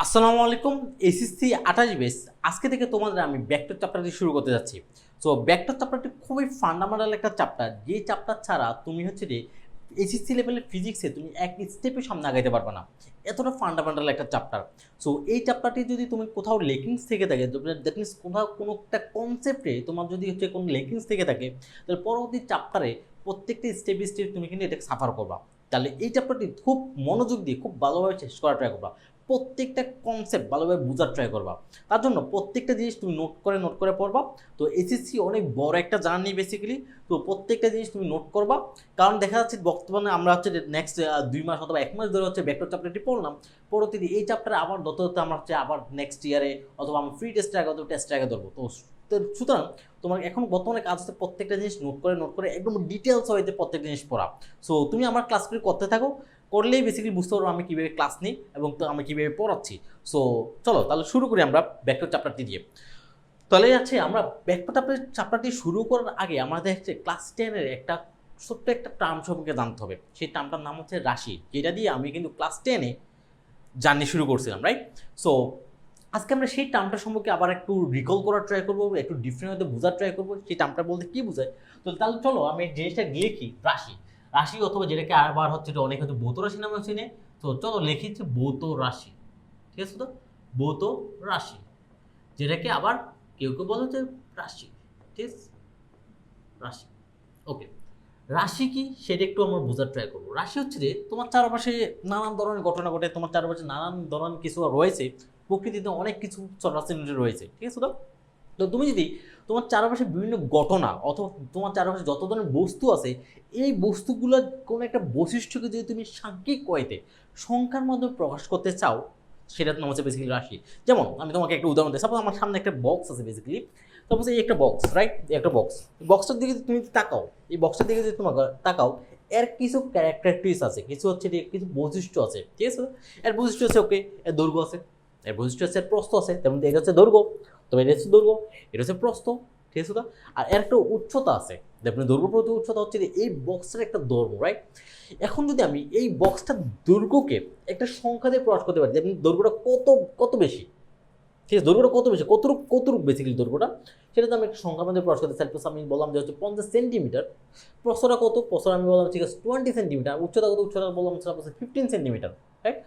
আসসালামু আলাইকুম। SSC 28 base আজকে থেকে তোমাদের আমি ভেক্টর চ্যাপ্টারটি শুরু করতে যাচ্ছি। সো ভেক্টর চ্যাপ্টারটি খুবই ফান্ডামেন্টাল একটা চ্যাপ্টার, যে চ্যাপ্টার ছাড়া তুমি হচ্ছে যে এসএসসি লেভেলের ফিজিক্সে তুমি এক স্টেপে সামনে আগাইতে পারবে না। এতটা ফান্ডামেন্টাল একটা চ্যাপ্টার। সো এই চ্যাপ্টারটি যদি তুমি কোথাও লেকিংস থেকে থাকে, দ্যাট মিনস কোথাও কোনো একটা কনসেপ্টে তোমার যদি হচ্ছে কোনো লেকিংস থেকে থাকে, তাহলে পরবর্তী চ্যাপ্টারে প্রত্যেকটা স্টেপ স্টেপ তুমি কিন্তু এটাকে সাফার করবা। তাহলে এই চ্যাপ্টারটি খুব মনোযোগ দিয়ে খুব ভালোভাবে শেষ করার ট্রাই করবা, প্রত্যেকটা কনসেপ্ট ভালোভাবে বোঝার ট্রাই করবা। তার জন্য প্রত্যেকটা জিনিস তুমি নোট করে পড়বা। তো এসএসসি অনেক বড় একটা জার্নি বেসিক্যালি। তো প্রত্যেকটা জিনিস তুমি নোট করবা, কারণ দেখা যাচ্ছে বর্তমানে আমরা হচ্ছে নেক্সট 2 মাস অথবা 1 মাস ধরে হচ্ছে ভেক্টর চ্যাপ্টারটি পড়লাম। পরবর্তীতে এই চ্যাপ্টারে আবার দত আমরা হচ্ছে আবার নেক্সট ইয়ারে অথবা আমরা ফ্রি টেস্টের আগে অথবা টেস্টের আগে ধরবো। তো সুতরাং তোমার এখন বর্তমানে কাজ হচ্ছে প্রত্যেকটা জিনিস নোট করে একদম ডিটেলস হয়েছে প্রত্যেকটা জিনিস পড়া। সো তুমি আমার ক্লাসগুলি করতে থাকো, করলেই বেসিক্যালি বুঝতে পারবো আমি কীভাবে ক্লাস নিই এবং তো আমি কীভাবে পড়াচ্ছি। সো চলো তাহলে শুরু করি আমরা ভেক্টর চ্যাপ্টারটি দিয়ে। তাহলে যাচ্ছে আমরা ভেক্টর চ্যাপ্টারটি শুরু করার আগে আমাদের হচ্ছে ক্লাস 10-এর একটা ছোট্ট একটা টার্ম সম্পর্কে জানতে হবে। সেই টার্মটার নাম হচ্ছে রাশি, যেটা দিয়ে আমি কিন্তু ক্লাস 10-এ জার্নি শুরু করছিলাম, রাইট? সো আজকে আমরা সেই টার্মটা সম্পর্কে আবার একটু রিকল করার ট্রাই করবো, একটু ডিফারেন্ট হতে বোঝার ট্রাই করবো সেই টার্মটা বলতে কী বোঝায়। তো তাহলে চলো আমি জিনিসটা লিখি, রাশি। রাশি অথবা যেটাকে আবার হচ্ছে অনেক হয়তো ভৌত রাশি নামে চিনে। তো চলো লিখি হচ্ছে ভৌত রাশি, ঠিক আছে? তো ভৌত রাশি, যেটাকে আবার কেউ কেউ বলে হচ্ছে রাশি, ঠিক আছে? রাশি, ওকে। রাশি কি সেটা একটু আমরা বোঝার ট্রাই করবো। রাশি হচ্ছে যে তোমার চারপাশে নানান ধরনের ঘটনা ঘটে, তোমার চারপাশে নানান ধরনের কিছু রয়েছে, প্রকৃতিতে অনেক কিছু চরাচর রয়েছে, ঠিক আছে? তো তো তুমি যদি তোমার চারপাশে বিভিন্ন ঘটনা অথবা তোমার চারপাশে যত ধরনের বস্তু আছে, এই বস্তুগুলোর কোনো একটা বৈশিষ্ট্যকে যদি তুমি সাংখ্যিক ওয়েতে সংখ্যার মাধ্যমে প্রকাশ করতে চাও, সেটা তোমার হচ্ছে বেসিক্যালি রাশি। যেমন আমি তোমাকে একটা উদাহরণ দিই। সাপোজ আমার সামনে একটা বক্স আছে বেসিক্যালি। সাপোজ এই একটা বক্স, রাইট? একটা বক্স, বক্সটার দিকে তুমি তাকাও, এই বক্সটার দিকে যদি তোমাকে তাকাও, এর কিছু ক্যারেক্টারিস্টিক্স আছে, কিছু হচ্ছে কিছু বৈশিষ্ট্য আছে, ঠিক আছে? এর বৈশিষ্ট্য আছে, ওকে, এর দৈর্ঘ্য আছে, এর বৈশিষ্ট্য আছে, এর প্রস্থ আছে। তেমন এটা হচ্ছে দৈর্ঘ্য, তবে এটা হচ্ছে দৈর্ঘ্য, এটা হচ্ছে প্রস্থ, ঠিক আছে? আর এর একটা উচ্চতা আছে, দেখবেন দৈর্ঘ্য প্রতি উচ্চতা হচ্ছে এই বক্সের একটা দৈর্ঘ্য, রাইট? এখন যদি আমি এই বক্সটার দৈর্ঘ্যকে একটা সংখ্যা দিয়ে প্রকাশ করতে পারি, যেমন দৈর্ঘ্যটা কত কত বেশি, ঠিক আছে? দৈর্ঘ্যটা কত বেশি, কতটুকু বেসিক্যালি দৈর্ঘ্যটা, সেটা তো আমি একটা সংখ্যার মধ্যে প্রকাশ করতে চাই। আমি বললাম যে হচ্ছে 50 সেন্টিমিটার। প্রস্থটা কত, প্রস্থ আমি বললাম ঠিক আছে 20 সেন্টিমিটার। উচ্চতা কত, উচ্চতা বললাম 15 সেন্টিমিটার, রাইট?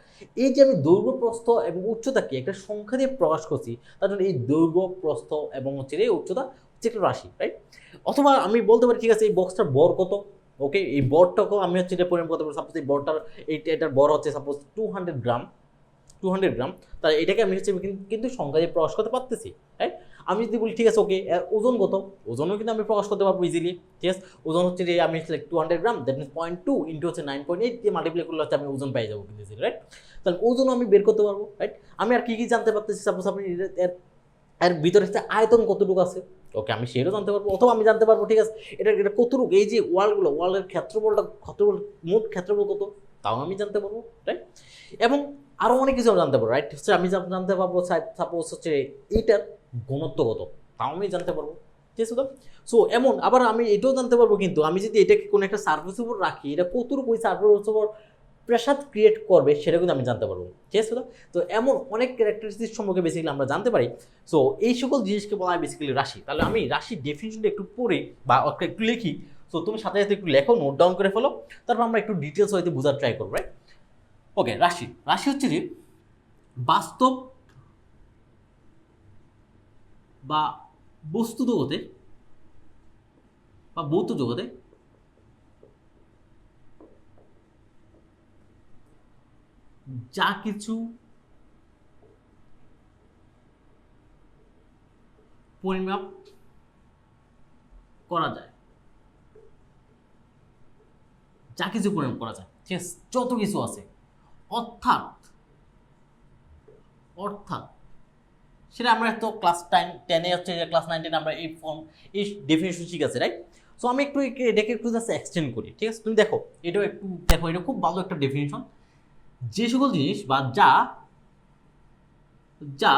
এই যে আমি দৈর্ঘ্য, প্রস্থ এবং উচ্চতাকে একটা সংখ্যা দিয়ে প্রকাশ করছি, তার জন্য এই দৈর্ঘ্য, প্রস্থ এবং হচ্ছে এই উচ্চতা হচ্ছে একটা রাশি, রাইট? অথবা আমি বলতে পারি ঠিক আছে এই বক্সটার বর কত, ওকে, এই বরটাকেও আমি হচ্ছে এটা পরিমাপ করতে পারি। সাপোজ এই বরটার এটার বর হচ্ছে সাপোজ 200 গ্রাম, 200 গ্রাম। তাহলে এটাকে আমি হচ্ছে কিন্তু সংখ্যা দিয়ে প্রকাশ করতে পারতেছি, রাইট? আমি যদি বলি ঠিক আছে ওকে ওজন কত, ওজনও কিন্তু আমি প্রকাশ করতে পারবো ইজিলি, ঠিক আছে? ওজন হচ্ছে যে আমি 200 গ্রাম, দ্যাট মিনস 0.2 ইন্টু হচ্ছে 9.8 দিয়ে মাল্টিপ্লাই করলে হচ্ছে আমি ওজন পেয়ে যাবো কিন্তু ইজিলি, রাইট? তাহলে ওজনও আমি বের করতে পারবো, রাইট? আমি আর কি জানতে পারতেছি, সাপোজ আপনি এর ভিতরে হচ্ছে আয়তন কতটুকু আছে, ওকে, আমি সেটাও জানতে পারবো। অথবা আমি জানতে পারবো ঠিক আছে এটা কতটুকু, এই যে ওয়ালের ক্ষেত্রফল, মোট ক্ষেত্রফল কত, তাও আমি জানতে পারবো, রাইট? এবং আরও অনেক কিছু জানতে পারবো, রাইট? হচ্ছে আমি জানতে পারবো সাপোজ হচ্ছে এইটার ঘনত্ব কত, তাও আমি জানতে পারবো, ঠিক আছে? তো সো এমন আবার আমি এটাও জানতে পারবো কিন্তু আমি যদি এটাকে কোনো একটা সার্ফেসের উপর রাখি, এটা কতটুকু ওই সার্ফেসের উপর প্রেসার ক্রিয়েট করবে সেটা কিন্তু আমি জানতে পারবো, ঠিক আছে? তো এমন অনেক ক্যারেক্টারিস্টিক্স সম্পর্কে বেসিক্যালি আমরা জানতে পারি। সো এই সকল জিনিসকে বলা হয় বেসিক্যালি রাশি। তাহলে আমি রাশির ডেফিনিশনটা একটু পড়ি বা একটু লিখি। সো তুমি সাথে সাথে একটু লেখো, নোট ডাউন করে ফেলো, তারপর আমরা একটু ডিটেলস হয়তো বোঝার ট্রাই করবো, রাইট? ওকে, রাশি। রাশি হচ্ছে যে বাস্তব বা বস্তু জগতে বা ভৌত জগতে যা কিছু পরিমাপ করা যায়, যা কিছু পরিমাপ করা যায়, ঠিক আছে? যত কিছু আছে, অর্থাৎ অর্থাৎ সেটা আমরা তো ক্লাস 10-এ হচ্ছে, ক্লাস 9-10 আমরা এই ডেফিনেশন শিখেছি, রাইট? সো আমি একটু এটাকে একটু জাস্ট এক্সটেন্ড করি, ঠিক আছে? তুমি দেখো এটাও একটু দেখো, এটা খুব ভালো একটা ডেফিনেশন। যে সকল জিনিস বা যা যা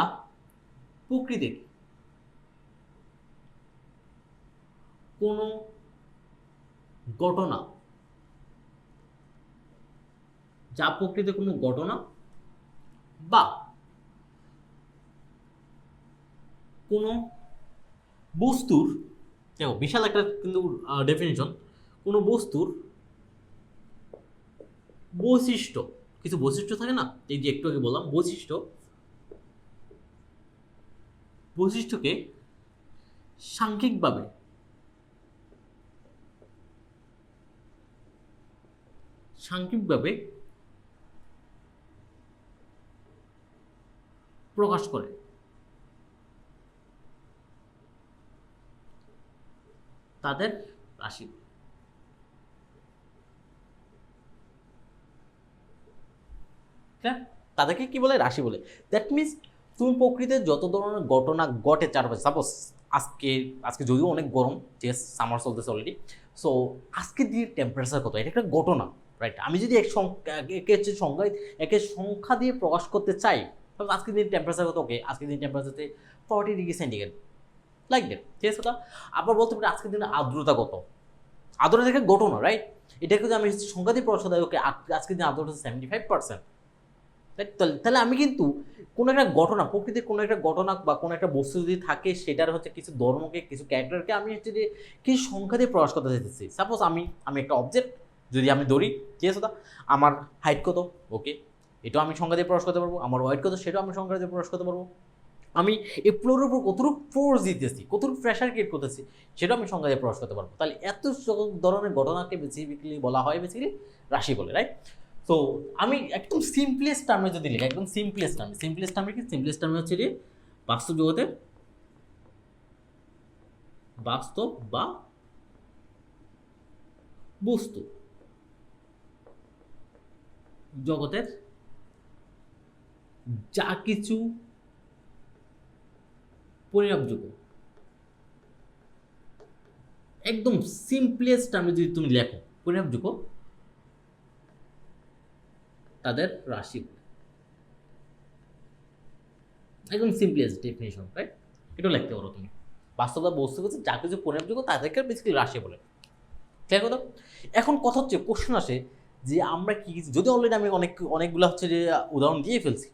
প্রকৃতির কোনো ঘটনা, যা প্রকৃতির কোনো ঘটনা বা কোনো বস্তুর, দেখো বিশাল একটা কিন্তু ডেফিনিশন, কোনো বস্তুর বৈশিষ্ট্য, কিছু বৈশিষ্ট্য থাকে না, এই যে একটু আগে বললাম বৈশিষ্ট্যকে সাংখ্যিকভাবে সাংখ্যিকভাবে প্রকাশ করে, তাদের রাশি বলে। হ্যাঁ, তাদেরকে কি বলে? রাশি বলে। দ্যাট মিনস তুমি প্রকৃতিতে যত ধরনের ঘটনা ঘটে চারপাশে, সাপোজ আজকে আজকে যদিও অনেক গরম, ঠিক আছে, সামার চলতেছে অলরেডি, সো আজকের দিনের টেম্পারেচার কত, এটা একটা ঘটনা, রাইট? আমি যদি একে সংখ্যা দিয়ে প্রকাশ করতে চাই, তাহলে আজকের দিনের টেম্পারেচার কত, ওকে আজকের দিনের টেম্পারেচারতে 40°C, লাইক দ্যাট, ঠিক আছে কথা। আবার বলতে পারি আজকের দিনের আর্দ্রতা কত, আর্দ্রতা একটা ঘটনা, রাইট? এটাকে যদি আমি সংখ্যা দিয়ে প্রকাশ করি, ওকে আজকের দিন আর্দ্রতা 75%, তাহলে আমি কিন্তু কোনো একটা ঘটনা, প্রকৃতির কোনো একটা ঘটনা বা কোনো একটা বস্তু যদি থাকে, সেটার হচ্ছে কিছু ধর্মকে, কিছু ক্যারেক্টারকে আমি হচ্ছে যে কিছু সংখ্যা দিয়ে প্রকাশ করতে চাইতেছি। সাপোজ আমি একটা অবজেক্ট যদি আমি ধরি, ঠিক আছে, আমার হাইট কত, ওকে, এটাও আমি সংখ্যা দিয়ে প্রকাশ করতে পারবো। আমার ওয়েট কত, সেটাও আমি সংখ্যা দিয়ে প্রকাশ করতে পারবো। আমি এই ফ্লোরের উপর কতটুকু ফোর্স দিতেছি, কতটুকু প্রেশার ক্রিয়েট করতেছি, সেটাও আমি সংখ্যা দিয়ে প্রকাশ করতে পারবো। তাহলে এত ধরনের ঘটনাকে বেসিক্যালি বলা হয় রাশি বলে, রাইট? তো আমি একদম সিম্পলেস্ট টার্মে যদি লিখি, একদম সিম্পলেস্ট টার্মে কি, সিম্পলেস্ট টার্মে হচ্ছে যে বাস্তব জগতের, বাস্তব বা বস্তু জগতের যা কিছু পরিমাপযোগ্য, একদম সিম্পলেস্ট টার্মে যদি তুমি লেখো পরিমাপযোগ্য, তাদের রাশি, একদম সিম্পলেস্ট ডেফিনেশন, রাইট? এটা লিখতে পারো তুমি। বাস্তবতা বস্তু হচ্ছে যা কিছু পরিমাপযোগ্য, তাদেরকে বেসিক্যালি রাশি বলে। ঠিক কথা। এখন কথা হচ্ছে, কোশ্চেন আসে যে আমরা কি, যদি অলরেডি আমি অনেকগুলো হচ্ছে যে উদাহরণ দিয়ে ফেলছি,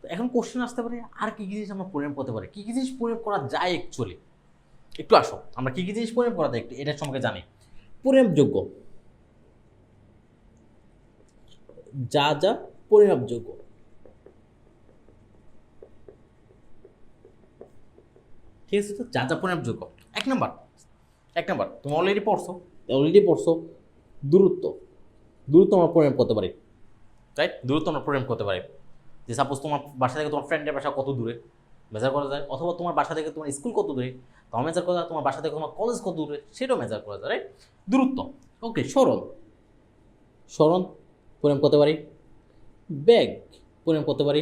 তো এখন কোশ্চেন আসতে পারে আর কি জিনিস আমরা পরিমাপ করতে পারি, কি জিনিস পরিমাপ করা যায় অ্যাকচুয়ালি। একটু আসো, আমরা কি জিনিস পরিমাপ করা যায় একটু এটার সম্পর্কে জানি। পরিমাপযোগ্য, যা যা পরিমাপযোগ্য, ঠিক আছে, তো যা যা পরিমাপযোগ্য। এক নাম্বার তুমি অলরেডি পড়ছো দূরত্ব, আমরা পরিমাপ করতে পারি, রাইট? দূরত্ব আমরা পরিমাপ করতে পারি। যে সাপোজ তোমার বাসা থেকে তোমার ফ্রেন্ডের বাসা কত দূরে, মেজার করা যায়। অথবা তোমার বাসা থেকে তোমার স্কুল কত দূরে, তাও মেজার করা যায়। তোমার বাসা থেকে তোমার কলেজ কত দূরে, সেটাও মেজার করা যায়, রাইট? দূরত্ব। ওকে, সরণ পরিমাপ করতে পারি, বেগ পরিমাপ করতে পারি,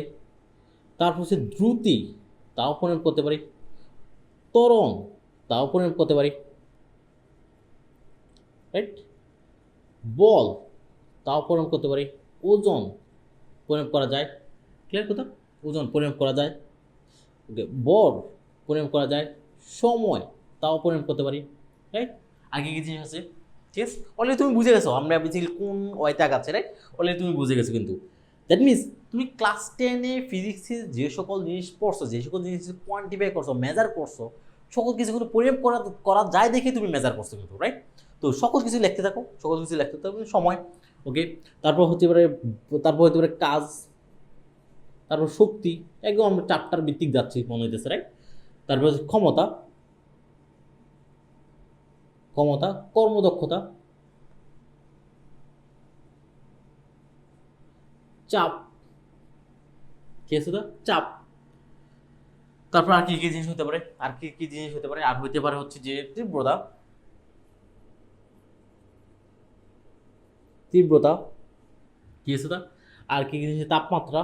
তারপর হচ্ছে দ্রুতি, তাও পরিমাপ করতে পারি, ত্বরণ, তাও পরিমাপ করতে পারি, রাইট? বল, তাও পরিমাপ করতে পারি, ওজন পরিমাপ করা যায়, ক্লিয়ার কথা? ওজন পরিমাপ করা যায়, ওকে, ভর পরিমাপ করা যায়, সময় তাও পরিমাপ করতে পারি, রাইট? আর কি জিনিস আছে, ঠিক আছে? অলরেডি তুমি বুঝে গেছো আমরা বেসিক্যালি কোন ওয়াইতে আগাচ্ছে, রাইট? অলরেডি তুমি বুঝে গেছো। কিন্তু দ্যাট মিনস তুমি ক্লাস 10-এ ফিজিক্সে যে সকল জিনিস পড়ছো, যে সকল জিনিস কোয়ান্টিফাই করছো, মেজার করছো, সকল কিছু কিন্তু পরিমাপ করা যায় দেখে তুমি মেজার করছো কিন্তু, রাইট? তো সকল কিছু লিখতে থাকো, সময়, ওকে, তারপর হতে পারে কাজ, তারপর শক্তি, একদম আমরা চারটার ভিত্তিক যাচ্ছি মনে হইতেছে, রাইট? তারপর হচ্ছে ক্ষমতা, কর্মদক্ষতা, চাপ, ঠিক আছে তো? চাপ। তারপর আর কি কি জিনিস হতে পারে, আর হইতে পারে হচ্ছে যে তীব্রতা, ঠিক আছে তো? আর কি কি জিনিস, তাপমাত্রা,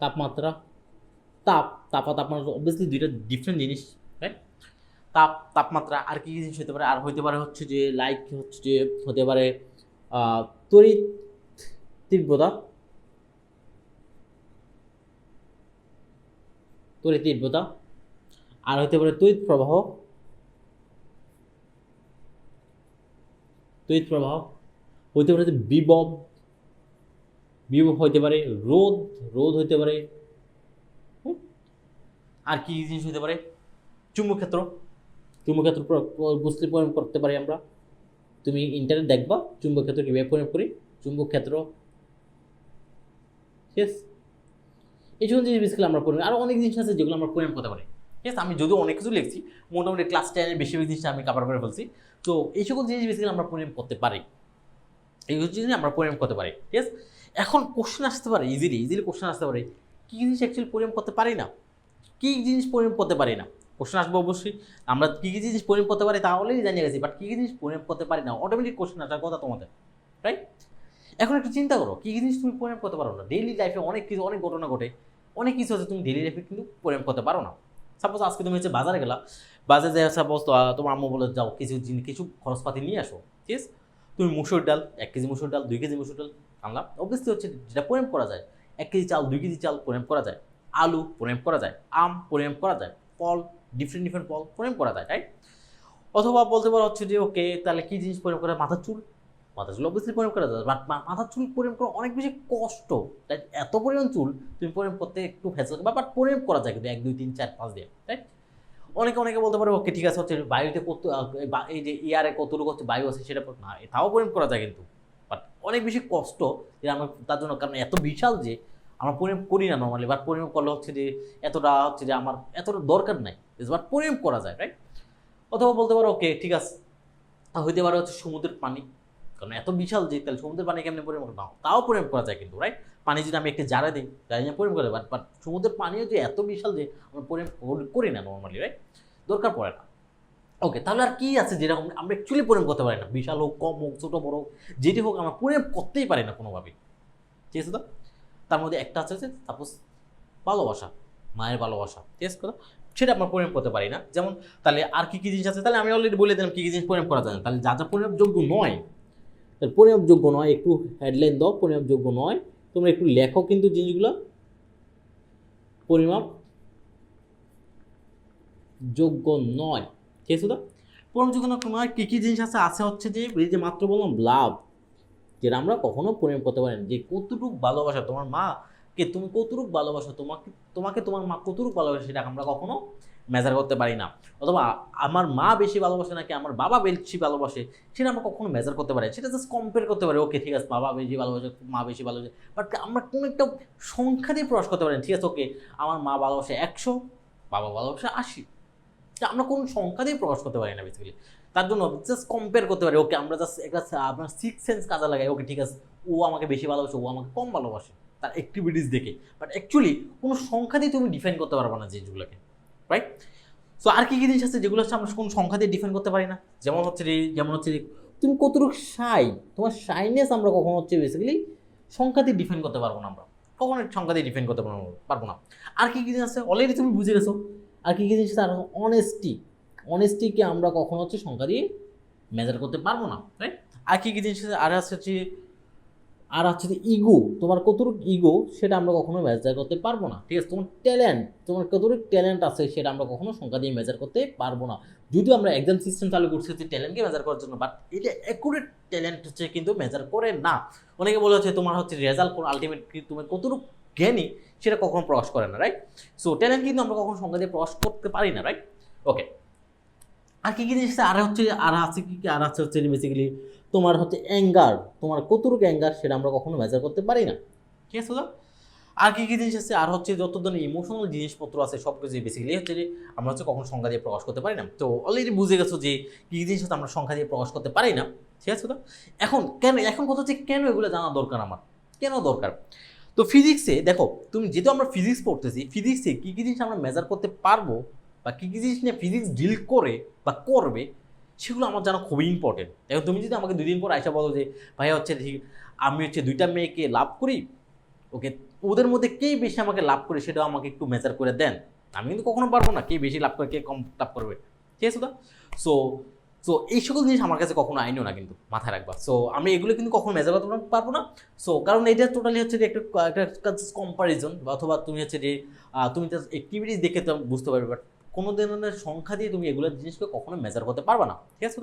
তাপমাত্রা অবভিয়াসলি দুইটা ডিফারেন্ট জিনিস, রাইট? তাপমাত্রা। আর কি জিনিস হতে পারে, আর হইতে পারে হচ্ছে যে লাইক হচ্ছে যে হতে পারে তড়িৎ তীব্রতা, আর হতে পারে তড়িৎ প্রবাহ, হইতে পারে বিভব হইতে পারে, রোধ হইতে পারে, আর কি জিনিস হতে পারে? চুম্বক ক্ষেত্র। চুম্বক ক্ষেত্র বুঝতে প্রয়োগ করতে পারি আমরা। তুমি ইন্টারনেট দেখবা চুম্বক ক্ষেত্র কীভাবে প্রয়োগ করি। চুম্বক ক্ষেত্র, ঠিক আছে, এই সকল জিনিস বেসিক্যালি আমরা পড়ি। আরও অনেক জিনিস আছে যেগুলো আমরা প্রয়োগ করতে পারি। ঠিক আছে, আমি যদিও অনেক কিছু লিখছি, মোটামুটি ক্লাস 10-এর বেশিরভাগ জিনিসটা আমি কভার করে ফেলছি। তো এই সকল জিনিস বেসিক্যালি আমরা প্রয়োগ করতে পারি, এই জিনিস আমরা প্রয়োগ করতে পারি। ঠিক আছে, এখন কোশ্চেন আসতে পারে, ইজিলি কোশ্চেন আসতে পারে কী জিনিস অ্যাকচুয়ালি প্রয়োগ করতে পারি না, কী জিনিস প্রয়োগ করতে পারি না। কোশ্চেন আসবে অবশ্যই, আমরা কী কী জিনিস প্রয়োগ করতে পারি তাহলেই জানিয়ে গেছি, বাট কী কী জিনিস প্রয়োগ করতে পারি না অটোমেটিক কোশ্চেন আসার কথা তোমাদের, রাইট? এখন একটু চিন্তা করো কী কী জিনিস তুমি প্রয়োগ করতে পারো না। ডেইলি লাইফে অনেক কিছু, অনেক ঘটনা ঘটে, অনেক কিছু আছে তুমি ডেইলি লাইফে কিন্তু প্রয়োগ করতে পারো না। সাপোজ আজকে তুমি হচ্ছে বাজারে গেলা, বাজারে যাই সাপোজ তোমার আম্মু বলে যাও কিছু জিনিস, কিছু খরচপাতি নিয়ে আসো। ঠিক আছে, তুমি মুসুর ডাল 1 কেজি মুসুর ডাল, 2 কেজি মুসুর ডাল আনলাম, অবভিয়াসলি হচ্ছে যেটা প্রয়োগ করা যায়। 1 কেজি চাল, 2 কেজি চাল প্রয়োগ করা যায়, আলু প্রয়োগ করা যায়, আম প্রয়োগ করা যায়, ফল ডিফারেন্ট ফল প্রয়োগ করা যায়, রাইট? অথবা বলতে পারো হচ্ছে যে ওকে তাহলে কী জিনিস প্রয়োগ করা? মাথার চুল অবভিয়াসলি প্রয়োগ করা যায়, বাট মাথার চুল প্রয়োগ করা অনেক বেশি কষ্ট। এত পরিমাণ চুল তুমি প্রয়োগ করতে একটু ফ্যাসিল, বাট প্রয়োগ করা যায় কিন্তু 1 2 3 4 5 দিয়ে, রাইট? অনেকে বলতে পারে ওকে ঠিক আছে হচ্ছে বায়ুতে কত, এই যে এয়ারে কতটুকু হচ্ছে বায়ু আছে সেটা না, তাও প্রয়োগ করা যায় কিন্তু, বাট অনেক বেশি কষ্ট যে আমরা তার জন্য, কারণ এত বিশাল যে আমরা প্রয়োগ করি না নর্মালি, বাট প্রয়োগ করলে হচ্ছে যে এতটা হচ্ছে যে আমার এতটা দরকার নাই, বাট প্রয়োগ করা যায়, রাইট? অথবা বলতে পারো ওকে ঠিক আছে হইতে পারে হচ্ছে সমুদ্রের পানি, কারণ এত বিশাল যে তাহলে সমুদ্রের পানি কেমনি পরিমাপ না, তাও পরিমাপ করা যায় কিন্তু, রাইট? পানি যদি আমি একটি জারে দিই, জারি নিয়ে পরিমাপ করে, বাট সমুদ্রের পানিও যে এত বিশাল যে আমরা পরিমাপ করি না নর্মালি, রাইট? দরকার পড়ে না। ওকে, তাহলে আর কি আছে যেরকম আমরা অ্যাকচুয়ালি পরিমাপ করতে পারি না? বিশাল হোক, কম হোক, ছোটো বড় হোক, যেটি হোক আমরা পরিমাপ করতেই পারি না কোনোভাবেই। ঠিক আছে, তো তার মধ্যে একটা আছে যে সাপোজ ভালোবাসা, মায়ের ভালোবাসা, ঠিক আছে কথা, সেটা আমরা পরিমাপ করতে পারি না। যেমন তাহলে আর কি জিনিস আছে? তাহলে আমি অলরেডি বলে দিলাম কী জিনিস পরিমাপ করা যায় না। তাহলে যা যা পরিমাপযোগ্য নয়, তাহলে পরিমাপযোগ্য নয়, একটু হেডলাইন দাও, পরিমাপযোগ্য নয়, তোমরা একটু লেখো কিন্তু জিনিসগুলো পরিমাপ যোগ্য নয়। ঠিক আছে, তো পরিমাপযোগ্য নয় কী কী জিনিস আছে হচ্ছে যে এই যে মাত্র বললাম লাভ, যেটা আমরা কখনো পরিমাপ করতে পারি না। যে কতটুকু ভালোবাসা তোমার মাকে, তুমি কতটুকু ভালোবাসো, তোমাকে তোমার মা কতটুকু ভালোবাসে সেটা আমরা কখনো মেজার করতে পারি না। অথবা আমার মা বেশি ভালোবাসে নাকি আমার বাবা বেশি ভালোবাসে সেটা আমরা কখনো মেজার করতে পারি, সেটা জাস্ট কম্পেয়ার করতে পারি। ওকে ঠিক আছে, বাবা বেশি ভালোবাসে, মা বেশি ভালোবাসে, বাট আমরা কোনো একটা সংখ্যা দিয়ে প্রকাশ করতে পারি না। ঠিক আছে, ওকে আমার মা ভালোবাসে 100, বাবা ভালোবাসে 80, আমরা কোনো সংখ্যা দিয়ে প্রকাশ করতে পারি না বেসিক্যালি। তার জন্য জাস্ট কম্পেয়ার করতে পারি। ওকে আমরা জাস্ট একটা আপনার 6 সেন্স কাজে লাগাই, ওকে ঠিক আছে ও আমাকে বেশি ভালোবাসে, ও আমাকে কম ভালোবাসে তার অ্যাক্টিভিটিস দেখে, বাট অ্যাকচুয়ালি কোনো সংখ্যা দিয়ে তুমি ডিফাইন করতে পারবে না জিনিসগুলোকে, রাইট? সো আর কি জিনিস আছে যেগুলো হচ্ছে আমরা কোনো সংখ্যা দিয়ে ডিফাইন করতে পারি না? যেমন হচ্ছে তুমি কতটুকু শাই, তোমার শাইনেস আমরা কখনো হচ্ছে বেসিক্যালি সংখ্যা দিয়ে ডিফাইন করতে পারবো না, আমরা কখনো সংখ্যা দিয়ে ডিফাইন করতে পারবো না। আর কি জিনিস আছে অলরেডি তুমি বুঝে গেছো। আর কি জিনিস আছে? আর অনেস্টিকে আমরা কখনো হচ্ছে সংখ্যা দিয়ে মেজার করতে পারবো না, রাইট? আর কি জিনিস আছে? আর হচ্ছে যে ইগো, তোমার কতটুকু ইগো সেটা আমরা কখনো মেজার করতে পারবো না। ঠিক আছে, তোমার কতটুকু ট্যালেন্ট আছে সেটা আমরা কখনো সংখ্যা দিয়ে মেজার করতে পারবো না। যদিও আমরা এক্সাম সিস্টেম চালু করছি হচ্ছে ট্যালেন্টকে মেজার করার জন্য, বাট এটা অ্যাকুরেট ট্যালেন্ট হচ্ছে কিন্তু মেজার করে না। অনেকে বলে হচ্ছে তোমার হচ্ছে রেজাল্ট আলটিমেট তুমি কতটুকু জ্ঞানী সেটা কখনো প্রকাশ করে না, রাইট? সো ট্যালেন্ট কিন্তু আমরা কখনো সংখ্যা দিয়ে প্রকাশ করতে পারি না, রাইট? ওকে, আর কি জিনিস আছে? আর হচ্ছে বেসিক্যালি তোমার হচ্ছে অ্যাঙ্গার, তোমার কতটুকু অ্যাঙ্গার সেটা আমরা কখনো মেজার করতে পারি না। ঠিক আছে, আর কি জিনিস আছে? আর হচ্ছে যত ধরনের ইমোশনাল জিনিসপত্র আছে সব কিছু বেসিক্যালি হচ্ছে যে আমরা হচ্ছে কখনো সংখ্যা দিয়ে প্রকাশ করতে পারি না। তো অলরেডি বুঝে গেছো যে কী জিনিস হচ্ছে আমরা সংখ্যা দিয়ে প্রকাশ করতে পারি না। ঠিক আছে, তো এখন কথা হচ্ছে কেন এগুলো জানা দরকার আমার, কেন দরকার? তো ফিজিক্সে দেখো, তুমি যেহেতু আমরা ফিজিক্স পড়তেছি, ফিজিক্সে কী জিনিস আমরা মেজার করতে পারবো বা কী জিনিস নিয়ে ফিজিক্স ডিল করে বা করবে সেগুলো আমার জানা খুবই ইম্পর্টেন্ট। দেখো তুমি যদি আমাকে 2 দিন পর আইসা বলো যে ভাইয়া হচ্ছে ঠিক আমি হচ্ছে 2টা মেয়েকে লাভ করি, ওকে ওদের মধ্যে কে বেশি আমাকে লাভ করে সেটাও আমাকে একটু মেজার করে দেন, আমি কিন্তু কখনো পারবো না কে বেশি লাভ করে কে কম লাভ করবে। ঠিক আছে, সো সো এই সকল জিনিস আমার কাছে কখনো আইনও না, কিন্তু মাথায় রাখবা। সো আমি এগুলো কিন্তু কখনো মেজার করতে পারবো না। সো কারণ এটা টোটালি হচ্ছে যে একটা কম্পারিজন, অথবা তুমি হচ্ছে যে তুমি জাস্ট অ্যাক্টিভিটিস দেখে তো বুঝতে পারবে, বাট কোনো ধরনের সংখ্যা দিয়ে তুমি এগুলো জিনিসকে কখনো মেজার করতে পারবে না, ঠিক আছে?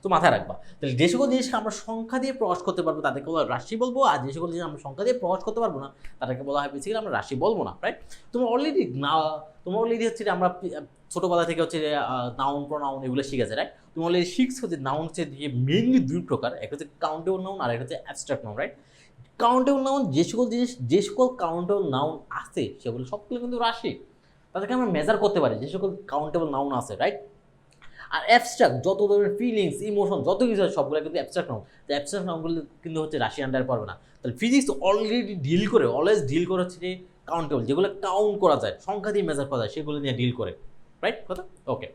তো মাথায় রাখবা। তাহলে যে সকল জিনিসকে আমরা সংখ্যা দিয়ে প্রকাশ করতে পারবো তাদেরকে বলা রাশি বলবো, আর যে সকল জিনিস আমরা সংখ্যা দিয়ে প্রকাশ করতে পারবো না তাদেরকে বলা হয় বেসিক্যালি আমরা রাশি বলবো না, রাইট? তোমার অলরেডি হচ্ছে যে আমরা ছোটোবেলা থেকে হচ্ছে যে নাউন প্রোনাউন এগুলো শিখেছে, রাইট? তুমি অলরেডি শিখছো যে নাউন হচ্ছে যে মেইনলি দুই প্রকার, একটা হচ্ছে কাউন্টেবল নাউন আর একটা হচ্ছে abstract noun, right? Countable noun যে সকল কাউন্টেবল নাউন আছে সেগুলো সবগুলো কিন্তু রাশি, তাদেরকে আমরা মেজার করতে পারি যে সকল কাউন্টেবল নাউন আছে, রাইট? আর অ্যাবস্ট্রাক্ট যত ধরনের ফিলিংস ইমোশন যত কিছু আছে সবগুলো কিন্তু অ্যাবস্ট্রাক্ট নাউন। তো অ্যাবস্ট্রাক্ট নাউনগুলো কিন্তু হচ্ছে রাশি আন্ডার পড়বে না। তাহলে ফিজিক্স অলরেডি অলওয়েজ ডিল করে হচ্ছে যে কাউন্টেবল, যেগুলো কাউন্ট করা যায়, সংখ্যা দিয়ে মেজার করা যায়, সেগুলো নিয়ে ডিল করে, রাইট? কথা ওকে,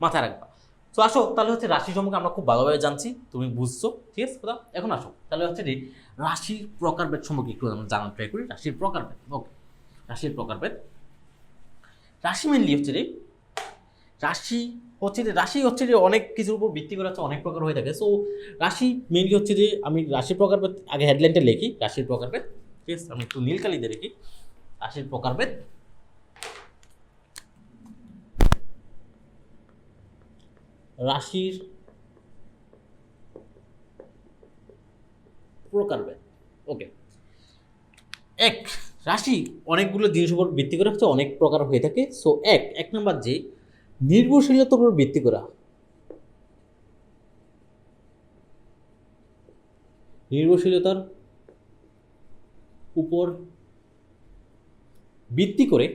মাথায় রাখবা। তো আসো তাহলে হচ্ছে রাশি সম্পর্কে আমরা খুব ভালোভাবে জানছি, তুমি বুঝছো, ঠিক আছে? কথা এখন আসো তাহলে হচ্ছে যে রাশির প্রকারভেদ সম্পর্কে একটু আমরা জানার ট্রাই করি। রাশির প্রকারভেদ, ওকে, রাশির প্রকারভেদ। রাশি মেনলি হচ্ছে যে রাশি হচ্ছে যে অনেক কিছুর উপর ভিত্তি করে হচ্ছে অনেক প্রকার হয়ে থাকে। সো রাশি মেনলি হচ্ছে যে আমি রাশির প্রকারভেদ আগে হেডলাইনটা লিখি, রাশির প্রকারভেদ, ঠিক আছে? আমি একটু নীল কালি দিয়ে লিখি রাশির প্রকারভেদ। রাশির প্রকারভেদ, ওকে। এক, রাশি অনেকগুলো জিনিসের উপর ভিত্তি করে হচ্ছে অনেক প্রকার হয়ে থাকে। সো এক নম্বর যে নির্ভরশীলতার উপর ভিত্তি করা, নির্ভরশীলতার উপর ভিত্তি করে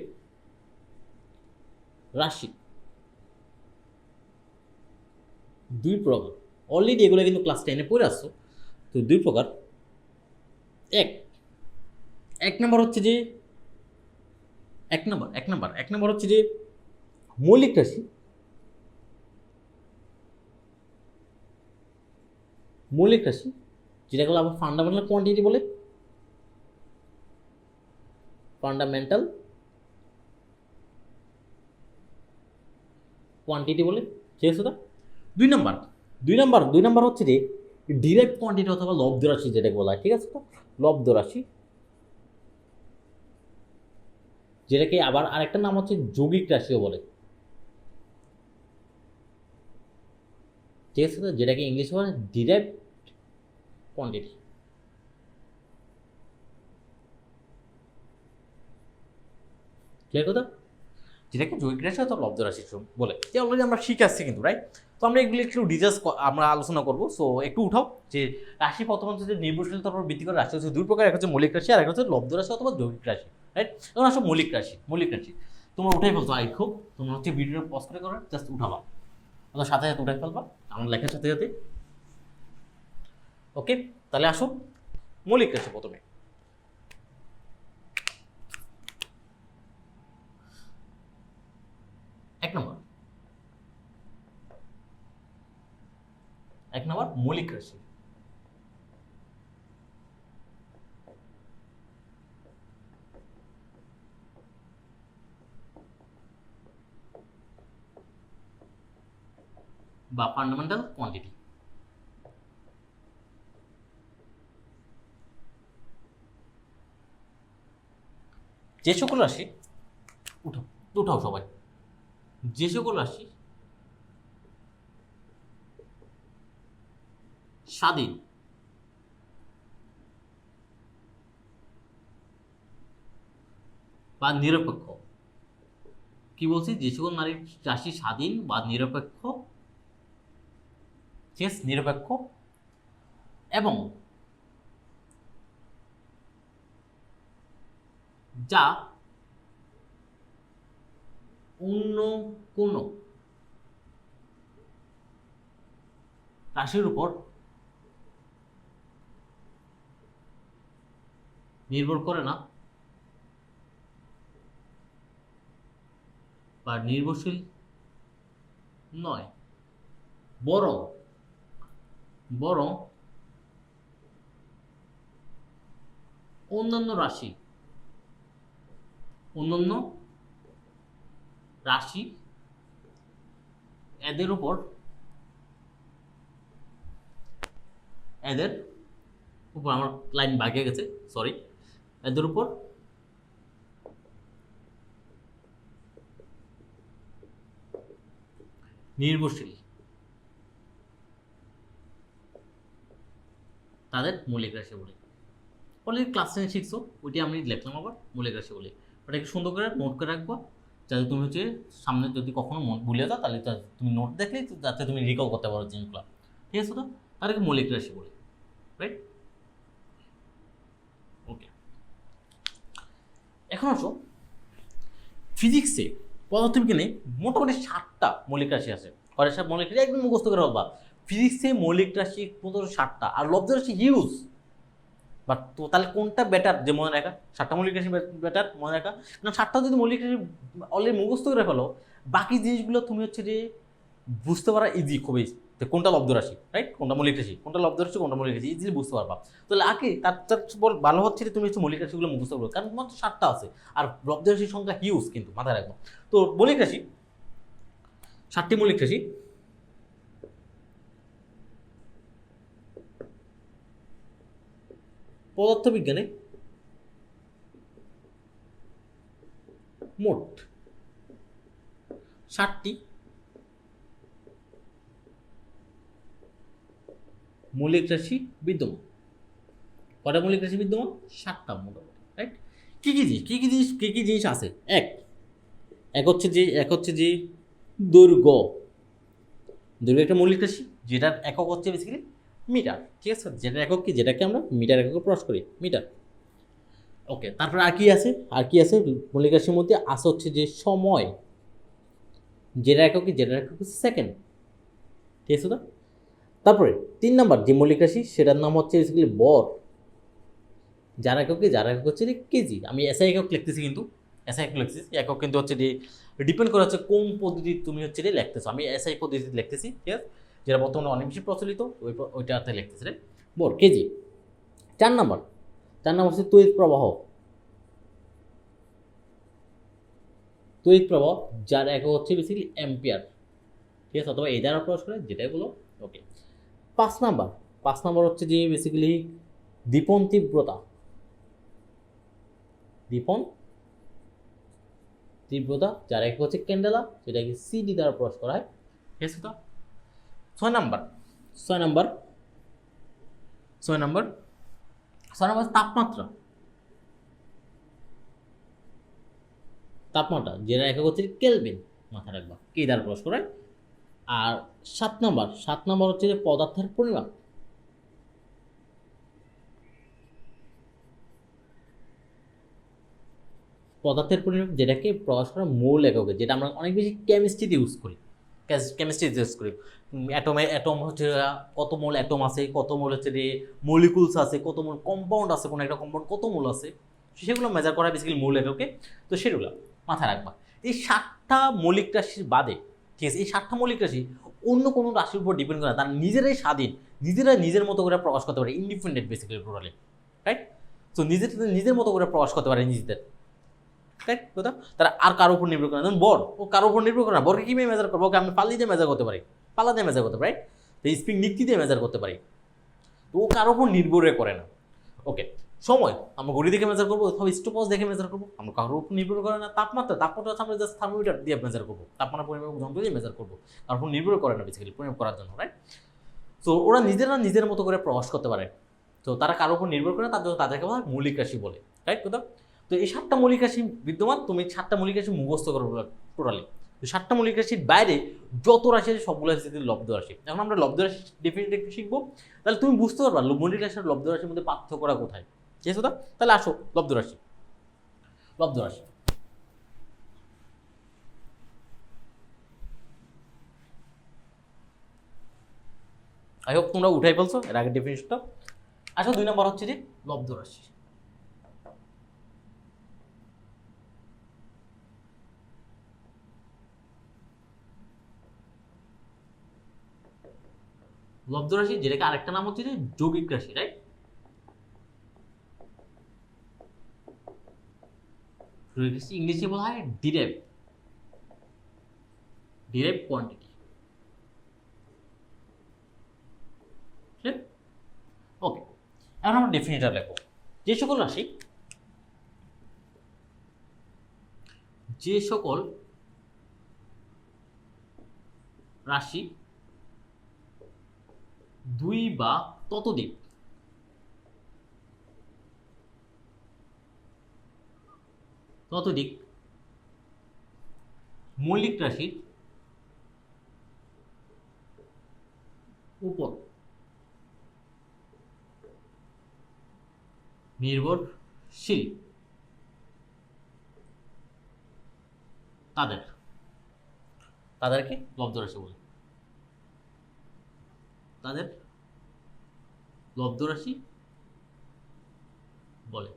রাশি দুই প্রকার। অলরেডি এগুলো কিন্তু ক্লাস 10-এ পড়ে আসছো। তো দুই প্রকার। এক নম্বর হচ্ছে যে এক নম্বর হচ্ছে যে মৌলিক রাশি, যেটাগুলো আবার ফান্ডামেন্টাল কোয়ান্টিটি বলে, ফান্ডামেন্টাল কোয়ান্টিটি বলে, ঠিক আছে? দুই নাম্বার হচ্ছে যে ডিরাইভ কোয়ান্টিটি অথবা লব্ধ রাশি যেটাকে বলা হয়, ঠিক আছে? তো লব্ধ রাশি, যেটাকে আবার আরেকটা নাম হচ্ছে যৌগিক রাশিও বলে, ঠিক আছে? তো যেটাকে ইংলিশে বলে ডিরাইভ কোয়ান্টিটি। ক্লিয়ার কথা? যেটাকে যৌগিক রাশি অথবা লব্ধ রাশি বলে, যে অলরেডি আমরা শিখে আসছি কিন্তু, রাইট? তো আমরা এগুলো একটু ডিটেলস আমরা আলোচনা করবো। সো একটু উঠাও যে রাশি প্রথম হচ্ছে যে নির্ভরশীলতার উপর ভিত্তি করে রাশি হচ্ছে দুই প্রকার, একটা হচ্ছে মৌলিক রাশি আর একটা হচ্ছে লব্ধ রাশি অথবা যৌগিক রাশি, রাইট? এখন আসো মৌলিক রাশি। তোমরা উঠাই ফেলতো, আই খুব তোমরা হচ্ছে ভিডিও পজ করে জাস্ট উঠাবা, ওদের সাথে সাথে উঠাই ফেলবা আমার লেখার সাথে সাথে, ওকে? তাহলে আসো মৌলিক রাশি প্রথমে। এক নম্বর মৌলিক রাশি। বা ফান্ডামেন্টাল কোয়ান্টিটি। যে সকল রাশি উঠাও সবাই, যে সকল রাশি স্বাধীন বা নিরপেক্ষ, কি বলছি? যে সকল রাশি স্বাধীন বা নিরপেক্ষ, নিরপেক্ষ এবং যা অন্য কোন রাশির উপর নির্ভর করে না বা নির্ভরশীল নয়, বরং অন্যান্য রাশি এদের উপর আমার লাইন বাগিয়ে গেছে, সরি, এদের উপর নির্ভরশীল তাদের মৌলিক রাশি বলে। অলরেডি ক্লাস 10 শিখছো, ওইটি আমি লিখলাম আবার মৌলিক রাশি বলে। ওটা একটু সুন্দর করে নোট করে রাখবো, যাতে তুমি হচ্ছে সামনে যদি কখনো ভুলে যাও তাহলে তুমি নোট দেখলে যাতে তুমি রিকল করতে পারো জিনিসগুলো, ঠিক আছে? তো তাদেরকে মৌলিক রাশি বলে, রাইট? ওকে, এখন আসো ফিজিক্সে পদার্থবিজ্ঞানে মোটামুটি 7টা মৌলিক রাশি আছে। কয়টা সব মৌলিক রাশি একদম মুখস্থ করে হবা। ফিজিক্সে মৌলিক রাশি মোটামুটি 7টা, আর লব্ধ রাশি হিউজ। বাট তো তাহলে কোনটা বেটার যে মনে রাখা? 7টা মৌলিক রাশি বেটার মনে রাখা, কারণ 7টা যদি মৌলিক রাশি অলরেডি মুখস্থ করে ফেলো, বাকি জিনিসগুলো তুমি হচ্ছে যে বুঝতে পারা ইজি, খুবই যে কোনটা লব্ধ রাশি, রাইট? কোনটা মৌলিক রাশি, কোনটা লব্ধ রাশি, কোনটা মৌলিক রাশি, ইজিলি বুঝতে পারবা। তাহলে আগে তার ভালো হচ্ছে যে তুমি হচ্ছে মৌলিক রাশিগুলো মুখস্থ করবে, কারণ মাত্র 7টা আছে আর লব্ধ রাশির সংখ্যা হিউজ, কিন্তু মাথায় রাখবো। তো মৌলিক রাশি 7টি মৌলিক রাশি। পদার্থবিজ্ঞানে মোট 7টি মৌলিক রাশি বিদ্যমান। কটা মৌলিক রাশি বিদ্যমান? 7টা মোটামুটি, রাইট? কি কি জিনিস আছে? এক হচ্ছে যে দৈর্ঘ্য একটা মৌলিক রাশি, যেটার একক হচ্ছে বেসিক্যালি মিটার, ঠিক আছে? যেটার একক কি, যেটাকে আমরা মিটার এককে প্রকাশ করি, মিটার। ওকে, তারপরে আর কি আছে মৌলিক রাশির মধ্যে? আছে হচ্ছে যে সময়, যেটার একক কি, যেটার একক হচ্ছে সেকেন্ড, ঠিক আছে? তো তারপরে 3 নাম্বার যে মৌলিক রাশি, সেটার নাম হচ্ছে বেসিক্যালি বর, যার একক হচ্ছে কেজি। আমি এসআই একক লিখতেছি, কিন্তু এসআই একক লিখতেছি, একক কিন্তু হচ্ছে ডিপেন্ড করে হচ্ছে কোন পদ্ধতি তুমি হচ্ছে লিখতেছো। আমি এসআই পদ্ধতিতে লিখতেছি, ঠিক আছে? যেটা বর্তমানে অনেক বেশি প্রচলিত, ওইটাতে লিখতেছি, রে বর, কেজি। 4 নাম্বার হচ্ছে তড়িৎ প্রবাহ, যার একক হচ্ছে বেসিক্যালি অ্যাম্পিয়ার, ঠিক আছে? অথবা এই দ্বারা প্রকাশ করে, যেটাই বলো। ওকে, 5 নাম্বার হচ্ছে যে বেসিক্যালি দীপন তীব্রতা, যার একক হচ্ছে ক্যান্ডেলা, যেটাকে সিডি দ্বারা প্রকাশ করা হয়, ঠিক আছে? তো 6 নাম্বার তাপমাত্রা, যেটা একক হচ্ছে কেলভিন, মাথায় রাখবা, কে দ্বারা প্রকাশ করা হয়। আর 7 নাম্বার হচ্ছে যে পদার্থের পরিমাপ, যেটাকে প্রকাশ করা মৌল এককে, যেটা আমরা অনেক বেশি কেমিস্ট্রিতে ইউজ করি। অ্যাটম হচ্ছে কত মোল অ্যাটম আছে, কত মোল হচ্ছে যে মলিকুলস আছে, কত মোল কম্পাউন্ড আছে, কোনো একটা কম্পাউন্ড কত মোল আছে, সেগুলো মেজার করা বেসিক্যালি মৌল এককে। তো সেগুলো মাথায় রাখবা। এই 7টা মৌলিক রাশির বাদে, ঠিক আছে, এই 7টা মৌলিক রাশি অন্য কোনো রাশির উপর ডিপেন্ড করে না, তারা নিজেরাই স্বাধীন, নিজের মতো করে প্রকাশ করতে পারে, ইন্ডিপেন্ডেন্ট বেসিক্যালি, টোটালি, রাইট? তো নিজের মতো করে প্রকাশ করতে পারে নিজেদের, রাইট? কথা, তারা আর কারোর উপর নির্ভর করে না। যেমন বর, ও কারোর উপর নির্ভর করে না। বরকে কীভাবে মেজার করবো? ওকে আমি পাল্লা দিয়ে মেজার করতে পারি, রাইট? তো স্প্রিং নিক্তি দিয়ে মেজার করতে পারি, তো ও কারোর উপর নির্ভরে করে না। ওকে, সময় আমরা ঘড়ি দেখে মেজার করবো, অথবা স্টপওয়াচ দেখে মেজার করবো, আমরা কারোর উপর নির্ভর করে না। তাপমাত্রা হচ্ছে আমরা জাস্ট থার্মোমিটার দিয়ে মেজার করবো, তাপমাত্রা পরিমাপ যন্ত্র দিয়ে মেজার করবো, কারোর উপর নির্ভর করে না বেসিক্যালি পরিমাপ করার জন্য, রাইট? তো ওরা নিজের মতো করে প্রকাশ করতে পারে, তো তারা কারোর উপর নির্ভর করে না, তার জন্য তাদেরকে বলা হয় মৌলিক রাশি বলে, রাইট? কথা, তো এই 7টা মৌলিক রাশি বিদ্যমান, তুমি 7টা মৌলিক রাশি মুখস্থ করো টোটালি। তো 7টা মৌলিক রাশির বাইরে যত রাশি আছে সবগুলো আছে লব্ধ রাশি। এখন আমরা লব্ধ রাশি ডেফিনেটলি একটু শিখবো, তাহলে তুমি বুঝতে পারবা মৌলিক রাশি আর লব্ধ রাশির মধ্যে পার্থক্যটা কোথায়, ঠিক আছে? তাহলে আসো লব্ধ রাশি। আই হোপ তোমরা উঠাই ফেলছো এর আগের ডেফিনেশনটা। আসো 2 নম্বর হচ্ছে যে লব্ধ রাশি। লব্ধ রাশি, যেটাকে আরেকটা নাম হচ্ছে যে যৌগিক রাশি, রাইট? ইংলিশে বলা হয় ডিরাইভ কোয়ান্টিটি, ঠিক? ওকে, এখন আমরা ডেফিনেটর লিখব। যে সকল রাশি দুই বা ততোধিক মৌলিক রাশির উপর নির্ভরশীল তাদেরকে লব্ধ রাশি বলে। তাদের লব্ধ রাশি বলে।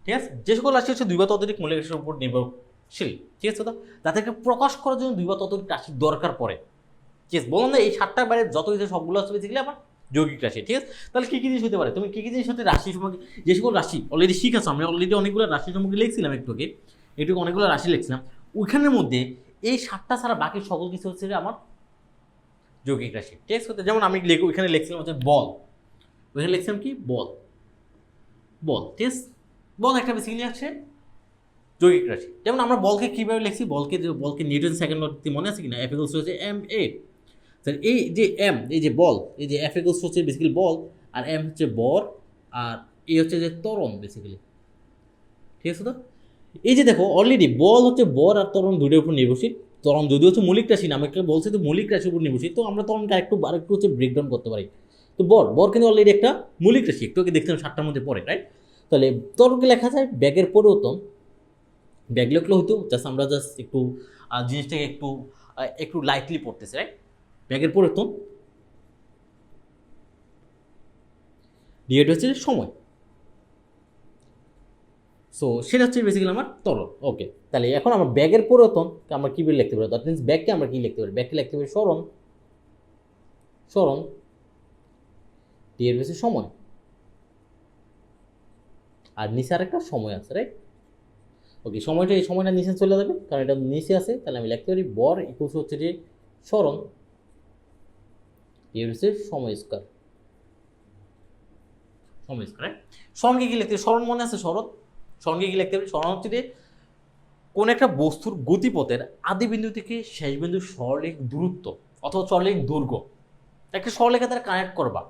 ঠিক আছে, যে সকল রাশি হচ্ছে দুই বা ততোধিক মৌলিক রাশির উপর নির্ভরশীল, ঠিক আছে, তো তাদেরকে প্রকাশ করার জন্য দুই বা ততোধিক রাশির দরকার পড়ে। ঠিক আছে, বললাম না এই 7টার বাইরে যত কিছু সবগুলো হচ্ছে বেসিক্যালি আমার যৌগিক রাশি। ঠিক আছে, তাহলে কী কী জিনিস হতে পারে, তুমি কী কী জিনিস হতে রাশি সম্পর্কে, যে সকল রাশি অলরেডি শিখেছো, আমি অলরেডি অনেকগুলো রাশি সম্পর্কে লিখছিলাম, একটু অনেকগুলো রাশি লিখছিলাম, ওইখানের মধ্যে এই 7টা ছাড়া বাকি সকল কিছু হচ্ছে আমার যৌগিক রাশি। ঠিক আছে, যেমন আমি ওইখানে লিখছিলাম হচ্ছে বল, ওইখানে লিখছিলাম কি বল, ঠিক আছে, বল একটা বেসিক্যালি আছে যৌগিক রাশি। যেমন আমরা বলকে কীভাবে লিখছি, বলকে নিউটন সেকেন্ড ল মনে আছে কিনা, এফ ইকুয়ালস হচ্ছে এম এ। এই যে এম, এই যে বল, এই যে এফ ইকুয়ালস হচ্ছে বেসিক্যালি বল, আর এম হচ্ছে বর, আর এ হচ্ছে যে ত্বরণ বেসিক্যালি। ঠিক আছে, তো এই যে দেখো অলরেডি বল হচ্ছে বর আর ত্বরণ দুটোর উপর নির্ভরশীল। ত্বরণ যদি হচ্ছে মৌলিক রাশি না, আমি বলছি তো মৌলিক রাশির উপর নির্ভরশীল, তো আমরা ত্বরণকে আরেকটু হচ্ছে ব্রেকডাউন করতে পারি। তো বর কিন্তু অলরেডি একটা মৌলিক রাশি, একটু আগে দেখছিলাম 7টার মধ্যে পড়ে, রাইট। তাহলে ত্বরণকে লেখা যায় ব্যাগের পরিবর্তন, ব্যাগ লিখলে হইতো আমরা একটু জিনিসটাকে একটু লাইটলি পড়তেছে, রাইট। ব্যাগের পরিবর্তন ডিভাইড হচ্ছে সময়, সো সেটা হচ্ছে বেসিক্যালি আমার ত্বরণ। ওকে, তাহলে এখন আমার ব্যাগের পরিবর্তন আমরা কী লিখতে পারি, দ্যাট মিনস ব্যাগকে আমরা কী লিখতে পারি, ব্যাগকে লিখতে পারি সরণ ডিভাইড হচ্ছে সময়, আর নিচে আরেকটা সময় আছে, রাইট। ওকে, এই সময়টা নিচে চলে যাবে কারণ এটা নিচে আছে, তাহলে আমি লিখতে পারি বর ইকুয়ালস হচ্ছে যে সরণ ডিভাইড হচ্ছে সময় স্কয়ার, রাইট। সরণকে কি লিখতে হবে, সরণ মনে আছে, সরণকে কি লিখতে হবে, সরণ হচ্ছে যে কোন একটা বস্তুর গতিপথের আদি বিন্দু থেকে শেষ বিন্দুর সরলরেখ দূরত্ব অথবা সরলরেখ দৈর্ঘ্য একটা সরলরেখা দ্বারা কানেক্ট করবা।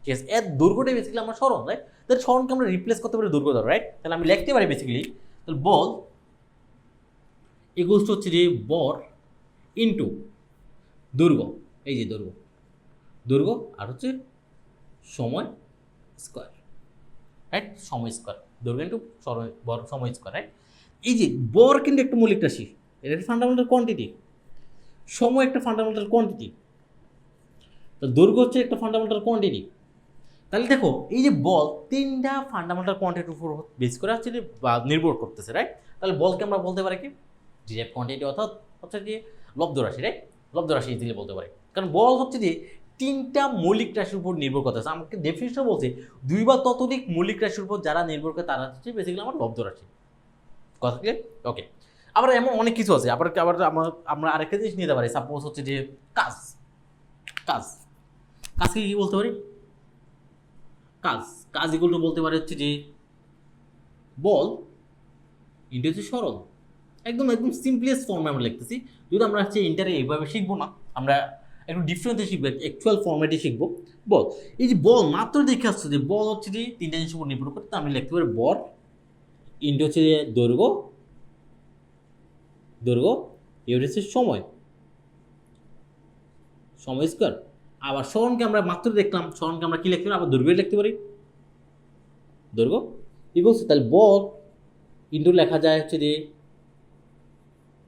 ঠিক আছে, এর দৈর্ঘ্যটাই বেসিক্যালি আমার সরণ, রাইট। তাহলে সরণকে আমরা রিপ্লেস করতে পারি দৈর্ঘ্য দ্বারা, রাইট। তাহলে আমি লিখতে পারি বেসিক্যালি, তাহলে বল ইকুয়ালস হচ্ছে যে বর ইন্টু দৈর্ঘ্য, এই যে দৈর্ঘ্য আর হচ্ছে সময় স্কয়ার, রাইট। সময় স্কয়ার, দৈর্ঘ্য ইন্টু সময় স্কয়ার, রাইট। এই যে বর কিন্তু একটা মৌলিক রাশি, এটা একটা ফান্ডামেন্টাল কোয়ান্টিটি, সময় একটা ফান্ডামেন্টাল কোয়ান্টিটি, তো দৈর্ঘ্য হচ্ছে একটা ফান্ডামেন্টাল কোয়ান্টিটি। তাহলে দেখো এই যে বল 3টা ফান্ডামেন্টাল কোয়ান্টিটির উপর বেস করে অ্যাকচুয়ালি নির্ভর করতেছে, রাইট। তাহলে বলকে আমরা বলতে পারি কি ডিরাইভড কোয়ান্টিটি অর্থাৎ হচ্ছে যে লব্ধ রাশি, রাইট। লব্ধ রাশি ইজিলি বলতে পারি, কারণ বল হচ্ছে যে 3টা মৌলিক রাশির উপর নির্ভর করতেছে। আমাকে ডেফিনিশন বলছে 2 বা ততোধিক মৌলিক রাশির উপর যারা নির্ভর করে তারা হচ্ছে বেসিক্যালি আমার লব্ধ রাশি। কথা ক্লিয়ার? ওকে, আবার এমন অনেক কিছু আছে, আবার আমরা আরেকটা জিনিস নিতে পারি, সাপোজ হচ্ছে যে কাজকে কি বলতে পারি, কাজ ইকুয়াল টু বলতে পারি হচ্ছে যে বল ইন্টু হচ্ছে সরণ, একদম সিম্পলেস্ট ফর্মে আমরা লিখতেছি। যদি আমরা হচ্ছে ইন্টারে এইভাবে শিখবো না, আমরা একটু ডিফারেন্টে শিখবো, অ্যাকচুয়াল ফর্মেটে শিখবো। বল, এই যে বল মাত্র দেখে আসছে যে বল হচ্ছে যে 3টা জিনিসের উপর নির্ভর করে, আমি লিখতে পারি বর ইন্টু হচ্ছে যে দৈর্ঘ্য ইউনিট হচ্ছে সময় স্কয়ার। আবার সরণকে আমরা মাত্র দেখলাম, সরণকে আমরা কি লিখতে পারি, আবার দৈর্ঘ্য লিখতে পারি, দৈর্ঘ্য ইকুয়ালস, তাহলে বল ইন্টু লেখা যায় হচ্ছে যে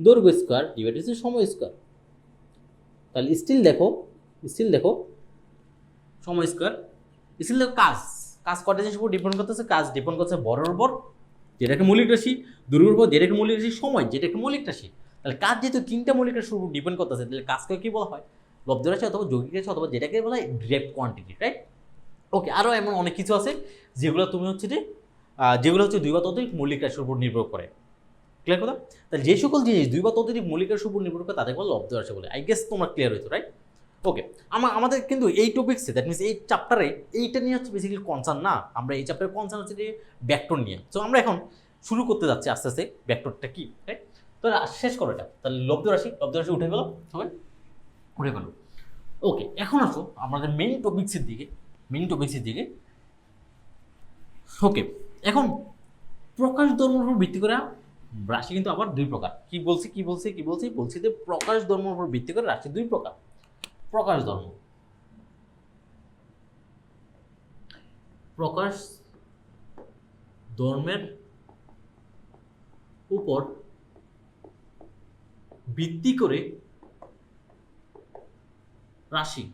দৈর্ঘ্য স্কয়ার ডিভাইড হচ্ছে সময় স্কয়ার। তাহলে স্টিল দেখো সময় স্কয়ার, স্টিল দেখো কাজ কটা জিনিসের উপর ডিপেন্ড করতেছে, কাজ ডিপেন্ড করছে বরের উপর যেটাকে মৌলিক রাশি, দৈর্ঘ্যের উপর যেটাকে মৌলিক রাশি, সময় যেটাকে মৌলিক রাশি। তাহলে কাজ যেহেতু 3টা মৌলিক রাশির উপর ডিপেন্ড করতেছে, তাহলে কাজকে কি বলা হয়, লব্ধ রাশি অথবা যৌগিক রাশি অথবা যেটাকে বলা হয় ডিরাইভড কোয়ান্টিটি, রাইট। ওকে, আরও এমন অনেক কিছু আছে যেগুলো তুমি হচ্ছে যে যেগুলো হচ্ছে 2 বা ততোধিক মৌলিক রাশির উপর নির্ভর করে। ক্লিয়ার কথা? তাহলে যে সকল জিনিস 2 বা ততোধিক মৌলিক রাশির উপর নির্ভর করে তাদের বলে লব্ধ রাশি বলে। আই গেস তোমরা ক্লিয়ার হইতো, রাইট। ওকে, আমাদের কিন্তু এই টপিক্সে দ্যাট মিনস এই চ্যাপ্টারে এইটা নিয়ে হচ্ছে বেসিক্যালি কনসার্ন না, আমরা এই চ্যাপ্টারে কনসার্ন হচ্ছে যে ভেক্টর নিয়ে। সো আমরা এখন শুরু করতে যাচ্ছি আস্তে আস্তে ভেক্টরটা কি, রাইট। তো শেষ করো এটা, তাহলে লব্ধ রাশি উঠে গেল সবাই। উঠে গেল। ওকে, এখন আসো আমাদের মেইন টপিক্সের দিকে। ওকে, এখন প্রকাশ ধর্মের উপর ভিত্তি করে রাশি কিন্তু আবার দুই প্রকার। বলছি যে প্রকাশ ধর্মের উপর ভিত্তি করে রাশি দুই প্রকার। প্রকাশ ধর্মের উপর ভিত্তি করে রাশি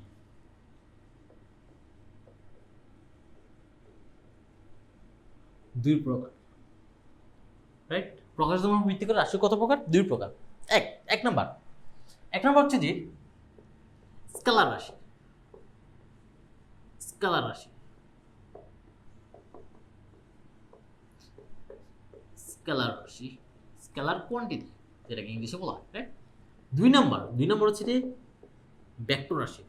দুই প্রকার, রাইট? প্রকাশ ধর্মের উপর ভিত্তি করে রাশি কত প্রকার? দুই প্রকার। এক নাম্বার হচ্ছে যে স্কেলার রাশি। স্কেলার কোয়ান্টিটি, যেটাকে ইংলিশে বলা হয়, রাইট? দুই নাম্বার হচ্ছে যে ভেক্টর রাশি,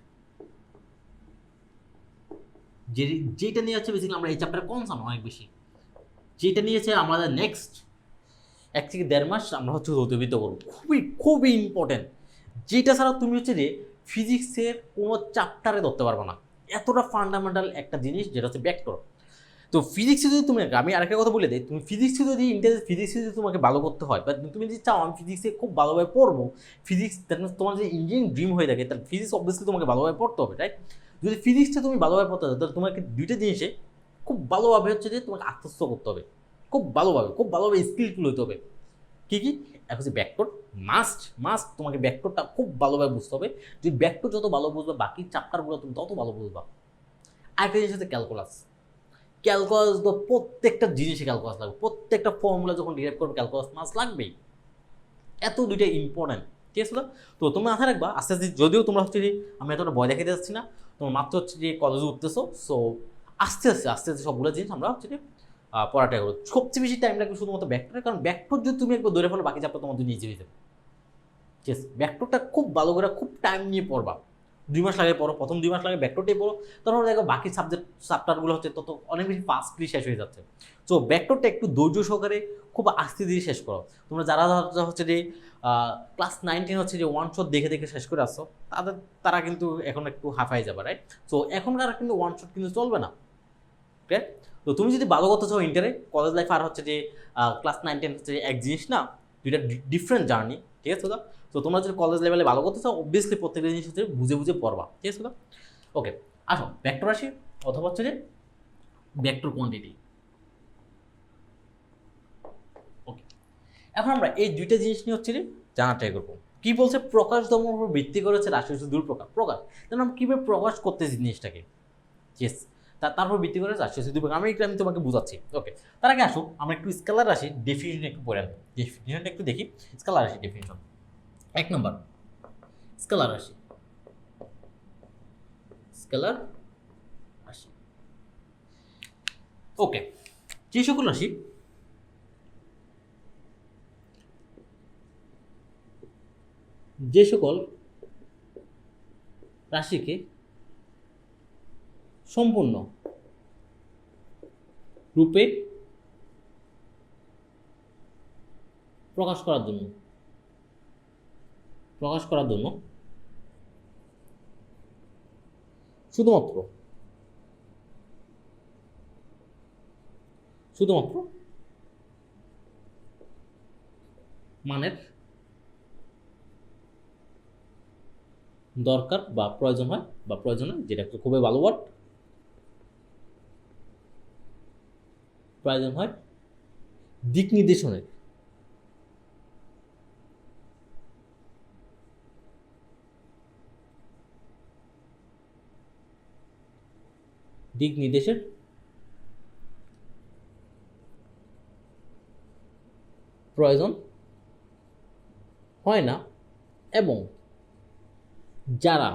যেটা নিয়ে হচ্ছে বেসিক্যালি আমরা এই চ্যাপ্টারে কনসার্ন অনেক বেশি, যেটা নিয়েছে আমাদের নেক্সট 1 থেকে 1.5 মাস আমরা হচ্ছে অতিবাহিত করবো। খুবই ইম্পর্টেন্ট, যেটা ছাড়া তুমি হচ্ছে যে ফিজিক্সের কোনো চ্যাপ্টারে ধরতে পারবে না। এতটা ফান্ডামেন্টাল একটা জিনিস যেটা হচ্ছে ভেক্টর। তো ফিজিক্সে যদি তুমি, আমি আরেকটা কথা বলে দিই, তুমি ফিজিক্সে যদি ফিজিক্সে যদি তোমাকে ভালো করতে হয়, বা তুমি যদি চাও আমি ফিজিক্সে খুব ভালোভাবে পড়বো, ফিজিক্স তোমার যদি ইঞ্জিনিয়ারিং ড্রিম হয়ে থাকে, তাহলে ফিজিক্স অবভিয়াসলি তোমাকে ভালোভাবে পড়তে হবে, রাইট? যদি ফিজিক্সটা তুমি ভালোভাবে পড়তে হবে, তাহলে তোমাকে দুইটা জিনিসে খুব ভালোভাবে হচ্ছে যে তোমাকে আত্মস্থ করতে হবে, খুব ভালোভাবে স্কিলফুল হতে হবে। কি এখন হচ্ছে ভেক্টর, মাস্ট তোমাকে ভেক্টরটা খুব ভালোভাবে বুঝতে হবে। যদি ভেক্টর যত ভালো বুঝবে, বাকি চ্যাপ্টারগুলো তুমি তত ভালো বুঝবা। আরেকটা জিনিস হচ্ছে ক্যালকুলাস তো প্রত্যেকটা জিনিসে ক্যালকুলাস লাগবে, প্রত্যেকটা ফর্মুলা যখন ডিরাইভ করবে ক্যালকুলাস মাস লাগবেই। এত দুইটা ইম্পর্টেন্ট, ঠিক আছে? তো তোমরা মাথায় রাখবা, আস্তে আস্তে, যদিও তোমরা হচ্ছে যে আমি এতটা ভয় দেখাতে যাচ্ছি না, তোমার মাত্র হচ্ছে যে কলেজে উঠতেছো, সো আস্তে আস্তে সবগুলো জিনিস আমরা হচ্ছে যে পড়াটা করবো। সবচেয়ে বেশি টাইম লাগবে শুধুমাত্র ভেক্টরে, কারণ ভেক্টর যদি তুমি একবার ধরে ফেলো, বাকি চ্যাপ্টার তোমার জন্য ইজি হয়ে যাবে। ঠিক আছে, ভেক্টরটা খুব ভালো করে খুব টাইম নিয়ে পড়বা, 2 মাস লাগে পড়ো, প্রথম 2 মাস লাগে ভেক্টরটাই পড়ো, তারপর দেখো বাকি চ্যাপ্টারগুলো হচ্ছে তত অনেক বেশি ফাস্টলি শেষ হয়ে যাচ্ছে। সো ভেক্টরটা একটু ধৈর্য সহকারে খুব আস্তে ধীরে শেষ করো। তোমরা যারা হচ্ছে যে ক্লাস 9-10 হচ্ছে যে ওয়ান শট দেখে শেষ করে আসছো, তারা কিন্তু এখন একটু হাফাই যাবে, রাইট? সো এখনকার কিন্তু ওয়ান শট কিন্তু চলবে না, ঠিক? তো তুমি যদি ভালো করতে চাও ইন্টারে, কলেজ লাইফ আর হচ্ছে যে ক্লাস 9-10 হচ্ছে এক জিনিস না, দুইটা ডিফারেন্ট জার্নি, ঠিক আছে? তো তোমরা যদি কলেজ লেভেলে ভালো করতে চাও, অবভিয়াসলি প্রত্যেকটা জিনিস হচ্ছে বুঝে পড়বা, ঠিক আছে? ওকে, আসো ভেক্টর রাশি অথবা হচ্ছে যে ভেক্টর কোয়ান্টিটি। ওকে, এখন আমরা এই দুইটা জিনিস নিয়ে হচ্ছে যে জানা ট্রাই করবো। কি বলছে? প্রকাশ ধর্মের উপর ভিত্তি করে হচ্ছে রাশি হচ্ছে দুই প্রকার। তাহলে আমরা কীভাবে প্রকাশ করতেছি জিনিসটাকে? ইয়েস, তারপর ভিত্তি করে রাশি হচ্ছে দুই প্রকার। আমি তোমাকে বুঝাচ্ছি। ওকে, তার আগে আসো আমরা একটু স্কেলার রাশির ডেফিনিশন একটু পড়ে আনি, ডেফিনিশনটা একটু দেখি। স্কেলার রাশি ডেফিনিশন, 1 নম্বর স্কেলার রাশি। ওকে, যে সকল রাশি রাশিকে সম্পূর্ণ রূপে প্রকাশ করার জন্য শুধুমাত্র মানের দরকার বা প্রয়োজন হয়, যেটা একটা খুবই ভালো ওয়ার্ড, প্রয়োজন হয় দিক নির্দেশনের প্রয়োজন হয় না, এবং যারা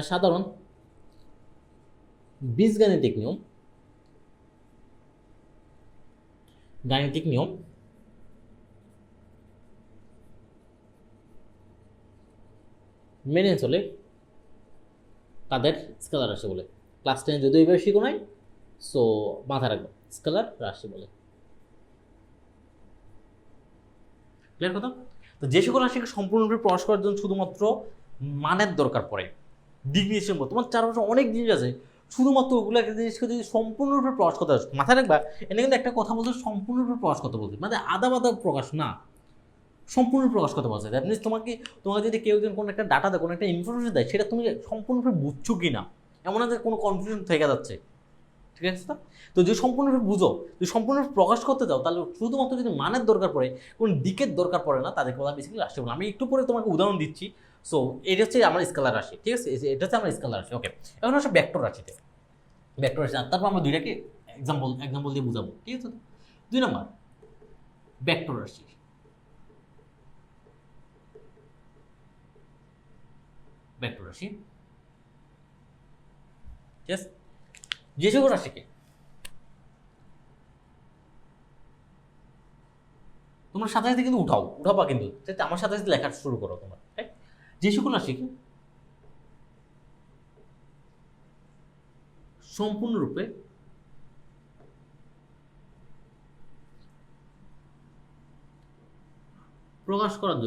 সাধারণ বীজগাণিতিক নিয়ম মেনে চলে, তাদের স্কেলার রাশি বলে। ক্লাস 10 যদিও এবার শিখো নাই, সো মাথায় রাখবো স্কেলার রাশি বলে। ক্লিয়ার কথা? তো যে সকল রাশিকে সম্পূর্ণরূপে প্রকাশ করার জন্য শুধুমাত্র মানের দরকার পড়ে, ডিগ্নিশন, তোমার চারপাশে অনেক জিনিস আছে, শুধুমাত্র ওগুলো একটা জিনিসকে যদি সম্পূর্ণরূপে প্রকাশ করতে হয়, মাথায় রাখবা এটা কিন্তু একটা কথা বলতে সম্পূর্ণরূপে প্রকাশ করতে বলতে, মানে আদা বাদা প্রকাশ না, সম্পূর্ণ প্রকাশ করতে বলছে। দ্যাট মিনস তোমাকে যদি কেউ একজন কোনো একটা ডাটা দেয়, কোনো একটা ইনফরমেশন দেয়, সেটা তুমি সম্পূর্ণরূপে বুঝছো কি না, এমন না যে কোনো কনফিউশন থেকে যাচ্ছে, ঠিক আছে? তো যে সম্পূর্ণরূপে বুঝো, যদি সম্পূর্ণরূপে প্রকাশ করতে যাও, তাহলে শুধুমাত্র যদি মানের দরকার পড়ে, কোনো দিকের দরকার পড়ে না, তাদেরকে বলা বেসিক্যালি রাশি বলে। আমি একটু পরে তোমাকে উদাহরণ দিচ্ছি। সো এটা হচ্ছে আমার স্কেলার রাশি, ঠিক আছে? এটা হচ্ছে আমার স্কেলার রাশি। ওকে, এখন আসলে ভেক্টর রাশিতে, ভেক্টর রাশি, তারপর আমরা দুইটাকে এক্সাম্পল দিয়ে বুঝাবো, ঠিক আছে? 2 নম্বর ভেক্টর রাশি। ভেক্টর রাশি, ঠিক আছে? যে সকল রাশিকে তোমরা সাথে সাথে কিন্তু উঠাবা কিন্তু আমার সাথে সাথে লেখা শুরু করো তোমরা, ঠিক? যে সকল রাশিকে সম্পূর্ণরূপে প্রকাশ করার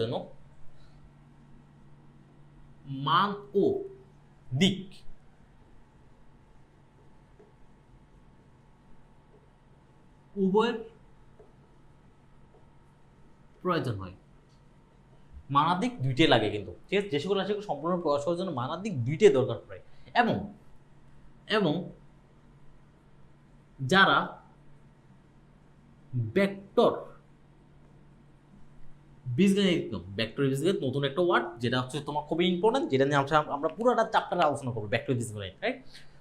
জন্য মান ও দিক উভয়ের প্রয়োজন হয়। মানাদিক দুইটাই লাগে কিন্তু, ঠিক আছে? যে সকল রাশিকে সম্পূর্ণ প্রকাশ করার জন্য মানাদিক দুইটাই দরকার পড়ে, এবং এবং যারা ভেক্টর বীজগণিত, ভেক্টর বীজগণিত নতুন একটা ওয়ার্ড, যেটা হচ্ছে তোমার খুবই ইম্পর্টেন্ট, যেটা নিয়ে আমরা পুরোটা চ্যাপ্টারে আলোচনা করবো, ভেক্টর বীজগণিত, রাইট?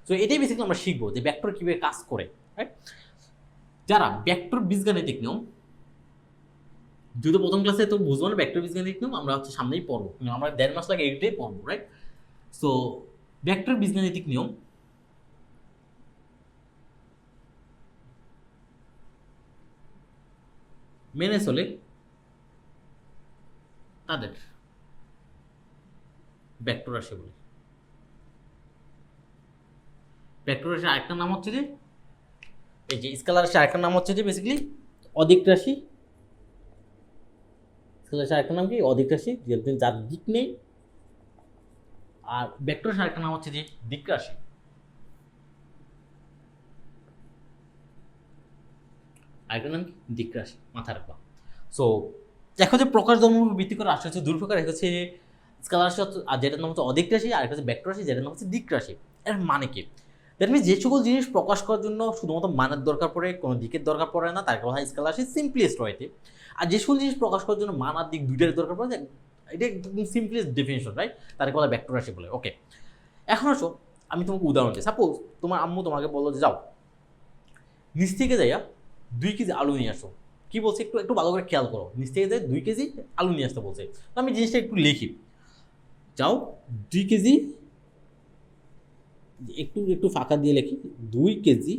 সো এটাই বেসিক্যালি আমরা শিখবো যে ভেক্টর কিভাবে কাজ করে, রাইট? যারা ভেক্টর বীজগণিতিক নিয়ম, যদি প্রথম ক্লাসে তো বুঝবো না ভেক্টর বীজগণিতিক নিয়ম, আমরা হচ্ছে সামনেই পড়বো, আমরা 1.5 মাস লাগে এইটাই পড়বো, রাইট? সো ভেক্টর বীজগণিতিক নিয়ম মেনে চলে তাদের ভেক্টর রাশি বলে। ভেক্টর রাশির আরেকটা নাম হচ্ছে যে, এই যে স্কেলার রাশির আরেকটা নাম হচ্ছে যে বেসিক্যালি অদিক রাশি। স্কেলার রাশির আরেকটা নাম কি? অদিক রাশি, যার দিক নেই। আর ভেক্টর রাশির আরেকটা নাম হচ্ছে যে দিক রাশি। আরেকটা নাম কি? দিক রাশি, মাথা রাখবা। সো দেখো যে প্রকাশ ধর্ম ভিত্তি করে রাশি হচ্ছে দুই প্রকার, এক হচ্ছে স্কেলার রাশি, আর যেটার নাম হচ্ছে অদিক রাশি, আর একটা হচ্ছে ভেক্টর রাশি, যেটার নাম হচ্ছে দিক রাশি। এর মানে কি? দ্যাট মিনস যে সকল জিনিস প্রকাশ করার জন্য শুধুমাত্র মানের দরকার পড়ে, কোনো দিকের দরকার পড়ে না, তার কথা স্কেলার রাশি সিম্পলিস্ট হইতে। আর যে সকল জিনিস প্রকাশ করার জন্য মান আর দিক দুইটার দরকার পড়ে, এটা একদম সিম্পলিস্ট ডেফিনেশন, রাইট? তার কথা ভেক্টর রাশি বলে। ওকে, এখন আসো আমি তোমাকে উদাহরণ দিই। সাপোজ তোমার আম্মু তোমাকে বললো যে যাও নিচ থেকে যাইয়া 2 কেজি আলু নিয়ে আসো। কি বলছে একটু একটু ভালো করে খেয়াল করো, নিচ থেকে যাই 2 কেজি আলু নিয়ে আসতে বলছে। তো আমি জিনিসটা একটু লিখি, যাও 2 কেজি, একটু একটু ফাঁকা দিয়ে লিখি 2 কেজি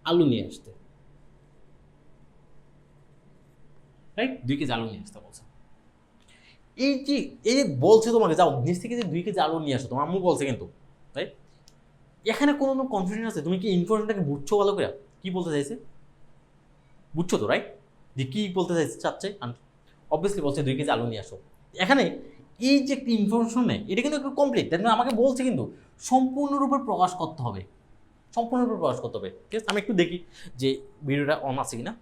আলু নিয়ে আসতে, রাইট? 2 কেজি আলু নিয়ে আসতে বলছে। এই যে বলছে তোমাকে যাও নিচ থেকে যে 2 কেজি আলু নিয়ে আসো, তোমার আম্মু বলছে কিন্তু, রাইট? এখানে কোনো কনফিউশন আছে? তুমি কি ইনফরমেশনটাকে বুঝছো ভালো করে? কি বলতে চাইছে বুঝছো তো, রাইট? যে কি বলতে চাচ্ছে, অবভিয়াসলি বলছে 2 কেজি আলু নিয়ে আসো। এখানে এই যে একটি ইনফরমেশন নেই, এটা কিন্তু একটু কমপ্লিট, তাই আমাকে বলছে কিন্তু সম্পূর্ণরূপে প্রকাশ করতে হবে, সম্পূর্ণরূপে প্রকাশ করতে হবে, ঠিক আছে? আমি একটু দেখি যে ভিডিওটা অন আছে কিনা।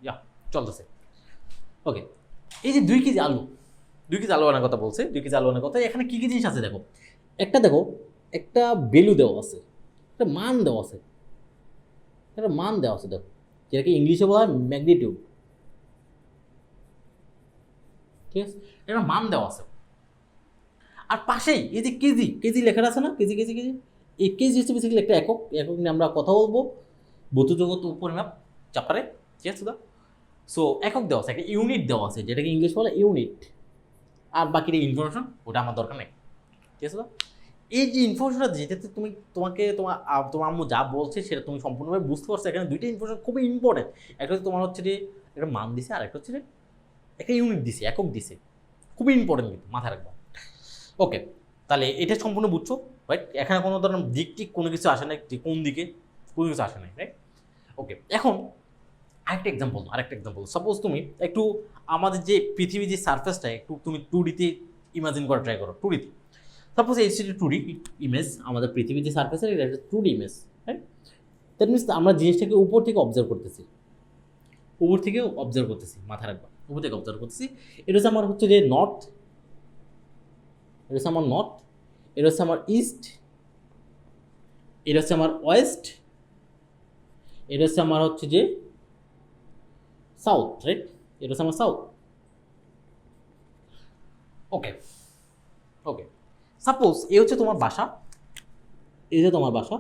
যা চলতেছে। ওকে, এই যে 2 কেজি আলু, 2 কেজি আলু আনার কথা বলছে, 2 কেজি আলু আনার কথা। এখানে কি কি জিনিস আছে দেখো, দেখো একটা ভ্যালু দেওয়া আছে, একটা মান দেওয়া আছে, একটা মান দেওয়া আছে, দেখো যেটাকে ইংলিশে বলা হয় ম্যাগনিটিউড, ঠিক আছে? একটা মান দেওয়া আছে। আর পাশেই এই যে কেজি কেজি লেখা আছে না, কেজি কেজি কেজি, এই কেজি হচ্ছে বেসিক্যালি একটা একক, একক নিয়ে আমরা কথা বলবো ভৌত জগৎ পরিমাপ চাপারে, ঠিক আছে? সো একক দেওয়া আছে, একটা ইউনিট দেওয়া আছে, যেটাকে ইংলিশ বলে ইউনিট। আর বাকিটা ইনফরমেশন, ওটা আমার দরকার নেই, ঠিক আছে? এই যে ইনফরমেশনটা যেটাতে তোমার আম্মু যা বলছে সেটা তুমি সম্পূর্ণভাবে বুঝতে পারছো। এখানে দুইটা ইনফরমেশন খুবই ইম্পর্টেন্ট। একটা হচ্ছে তোমার হচ্ছে যে একটা মান দিছে, আর একটা হচ্ছে যে একটা ইউনিট দিছে, একক দিছে। খুবই ইম্পর্টেন্ট কিন্তু মাথায় রাখবা। ওকে, তাহলে এটা সম্পূর্ণ বুঝছো, রাইট? এখানে কোনো ধরনের দিক টিক কোনো কিছু আসে নাই, কোন দিকে কোনো কিছু আসে নাই, রাইট? ওকে, এখন আরেকটা এক্সাম্পল সাপোজ তুমি একটু আমাদের যে পৃথিবীর যে সারফেসটা একটু তুমি 2D-তে ইমাজিন করা ট্রাই করো। 2D-তে সাপোজ এই 2D ইমেজ, আমাদের পৃথিবীর যে সারফেসের এটা একটা 2D image, right? That means আমরা জিনিসটাকে উপর থেকে অবজার্ভ করতেছি, মাথায় রাখবা, উপর থেকে অবজার্ভ করতেছি। এটা হচ্ছে আমার হচ্ছে যে নর্থ, এটা হচ্ছে আমার নর্থ, এটা হচ্ছে আমার ইস্ট, এটা হচ্ছে আমার ওয়েস্ট, এটা হচ্ছে আমার হচ্ছে যে সাউথ, রাইট? এটা হচ্ছে আমার সাউথ। ওকে ওকে, সাপোজ এই হচ্ছে তোমার বাসা, এই যে তোমার বাসা,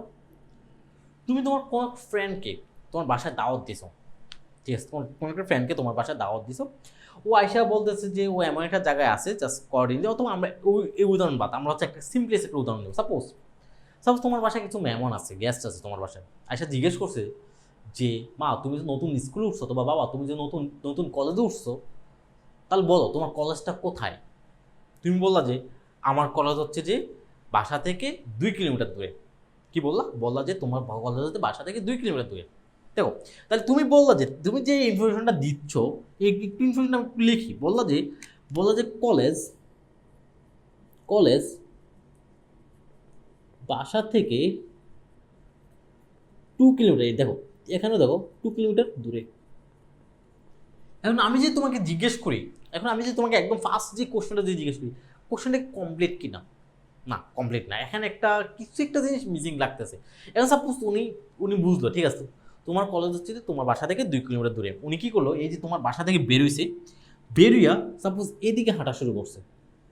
তুমি তোমার কোনো ফ্রেন্ডকে তোমার বাসায় দাওয়াত দিছো, ঠিক আছে? কোনো একটা ফ্রেন্ডকে তোমার বাসায় দাওয়াত দিছো, ও আয়সা বলতেছে যে ও এমন একটা জায়গায় আছে, জাস্ট কোঅর্ডিনেট দাও। অথবা আমরা ওই এই উদাহরণ বাদ, আমরা হচ্ছে একটা সিম্পলেস্ট একটা উদাহরণ দেবো। সাপোজ তোমার বাসায় কিছু মেহমান আছে, গেস্ট আছে তোমার বাসায়, আয়সা জিজ্ঞেস করছে যে মা তুমি যে নতুন স্কুলে উঠছো, তো বাবা তুমি যে নতুন নতুন কলেজে উঠছো, তাহলে বলো তোমার কলেজটা কোথায়? তুমি বললা যে আমার কলেজ হচ্ছে যে বাসা থেকে 2 কিলোমিটার দূরে। কি বললা যে তোমার কলেজ হচ্ছে বাসা থেকে 2 কিলোমিটার দূরে। দেখো, তাহলে তুমি বললা যে তুমি যে ইনফরমেশনটা দিচ্ছ, এই একটু ইনফরমেশন আমি একটু লিখি। বললা যে কলেজ কলেজ বাসা থেকে 2 কিলোমিটার, দেখো এখানে দেখো 2 কিলোমিটার দূরে। এখন আমি যে তোমাকে জিজ্ঞেস করি, একদম ফার্স্ট যে কোশ্চেনটা যে জিজ্ঞেস করি, কোশ্চেনটা কমপ্লিট কিনা? না, কমপ্লিট না, এখানে কিছু একটা জিনিস মিসিং লাগতেছে। এখন সাপোজ উনি বুঝলো, ঠিক আছে, তোমার কলেজ হচ্ছে যে তোমার বাসা থেকে 2 কিলোমিটার দূরে। উনি কি করলো, এই যে তোমার বাসা থেকে বেরোইয়া সাপোজ এদিকে হাঁটা শুরু করছে,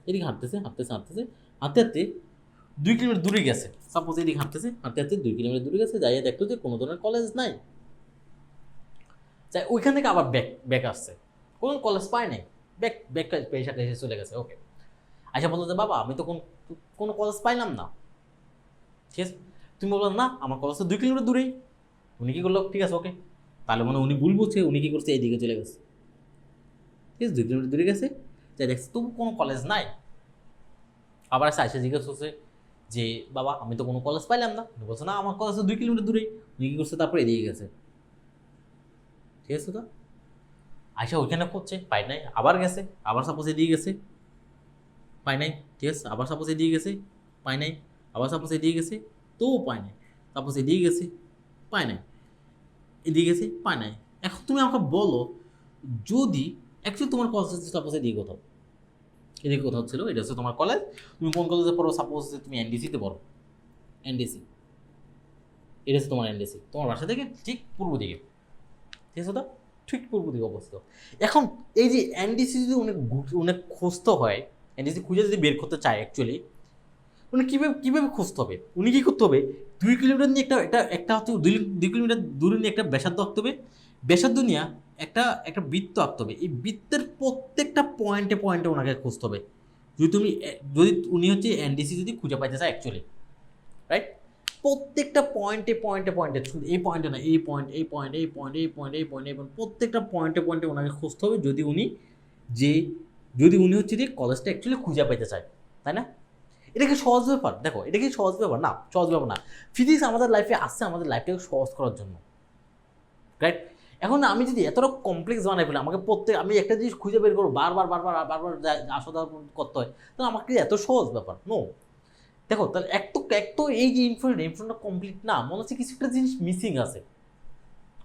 এদিকে হাঁটতেছে হাঁটতে হাঁটতে 2 কিলোমিটার দূরে গেছে। সাপোজ এদিকে হাঁটতে 2 কিলোমিটার দূরে গেছে, যাইয়া দেখলো যে কোনো ধরনের কলেজ নাই। যাই ওইখান থেকে আবার ব্যাক আসছে, কোনো কলেজ পায় নাই, ব্যাক পেশাটা এসে চলে গেছে। ওকে, আচ্ছা, বললো যে বাবা আমি তো কোনো কলেজ পাইলাম না, ঠিক আছে? তুমি বললাম না আমার কলেজ তো 2 কিলোমিটার দূরেই। উনি কি করলো, ঠিক আছে ওকে, তাহলে উনি ভুল বুঝছে, উনি কি করছে এইদিকে চলে গেছে, ঠিক আছে? 2 কিলোমিটার দূরে গেছে, যাই দেখছে তবু কোনো কলেজ নাই। আবার আয়সা জিজ্ঞেস করছে যে বাবা আমি তো কোনো কলেজ পাইলাম না। উনি বলছে না আমার কলেজ তো 2 কিলোমিটার দূরেই। উনি কি করছে, তারপরে এদিকে গেছে, ঠিক আছে? তো আয়সা ওইখানে করছে, পাই নাই, আবার গেছে, আবার সাপোজ এদিকে গেছে, পাই নাই, ঠিক আছে? আবার সাপোজ এদিকে গেছে, পাই নাই, আবার সাপোজ এদিকে গেছে, তবুও পাই নাই, সাপোজ এদিকে গেছে, পাই নাই, এদিকে গেছে, পাই নাই। এখন তুমি আমাকে বলো, যদি অ্যাকচুয়ালি তোমার কলেজ হচ্ছে সাপোজ এদিকে কোথাও ছিল, এটা হচ্ছে তোমার কলেজ, তুমি কোন কলেজে পড়ো? সাপোজ তুমি এনডিসিতে পড়ো, এনডিসি, এটা হচ্ছে তোমার এনডিসি, তোমার বাসা থেকে ঠিক পূর্ব দিকে, ঠিক আছে? তো ঠিক পূর্ব দিকে অবস্থিত। এখন এই যে এনডিসি যদি অনেক খুঁজতে হয়, এনডিসি খুঁজে যদি বের করতে চায় অ্যাকচুয়ালি, উনি কীভাবে খুঁজতে হবে? উনি কী করতে হবে, 2 কিলোমিটার নিয়ে একটা হচ্ছে 2 কিলোমিটার দূরে নিয়ে একটা ব্যাসার্ধ আঁকতে হবে, ব্যাসার্ধ নিয়ে একটা বৃত্ত আঁকতে হবে। এই বৃত্তের প্রত্যেকটা পয়েন্টে পয়েন্টে ওনাকে খুঁজতে হবে। যদি উনি হচ্ছে এনডিসি যদি খুঁজে পাইতে চায় অ্যাকচুয়ালি, রাইট? প্রত্যেকটা পয়েন্টে পয়েন্টে পয়েন্টে, শুধু এই পয়েন্টে না, এই পয়েন্ট, এই পয়েন্ট, এই পয়েন্ট, এই পয়েন্ট, এই পয়েন্ট, এই পয়েন্ট, প্রত্যেকটা পয়েন্টে পয়েন্টে ওনাকে খুঁজতে হবে, যদি উনি হচ্ছে যে কলেজটা অ্যাকচুয়ালি খুঁজে পাইতে চায়, তাই না? এটা কি সহজ ব্যাপার? দেখো, এটা কি সহজ ব্যাপার? না, সহজ ব্যাপার না। ফিজিক্স আমাদের লাইফে আসছে আমাদের লাইফটাকে সহজ করার জন্য, রাইট? এখন আমি যদি এতটা কমপ্লেক্স বানাই ফেলি, আমি একটা জিনিস খুঁজে বের করবো, বারবার আসা করতে হয়, তাহলে আমাকে এত সহজ ব্যাপার নো। দেখো, তাহলে এক তো এই যে ইনফরমেশনটা কমপ্লিট না, মনে হচ্ছে কিছু একটা জিনিস মিসিং আছে।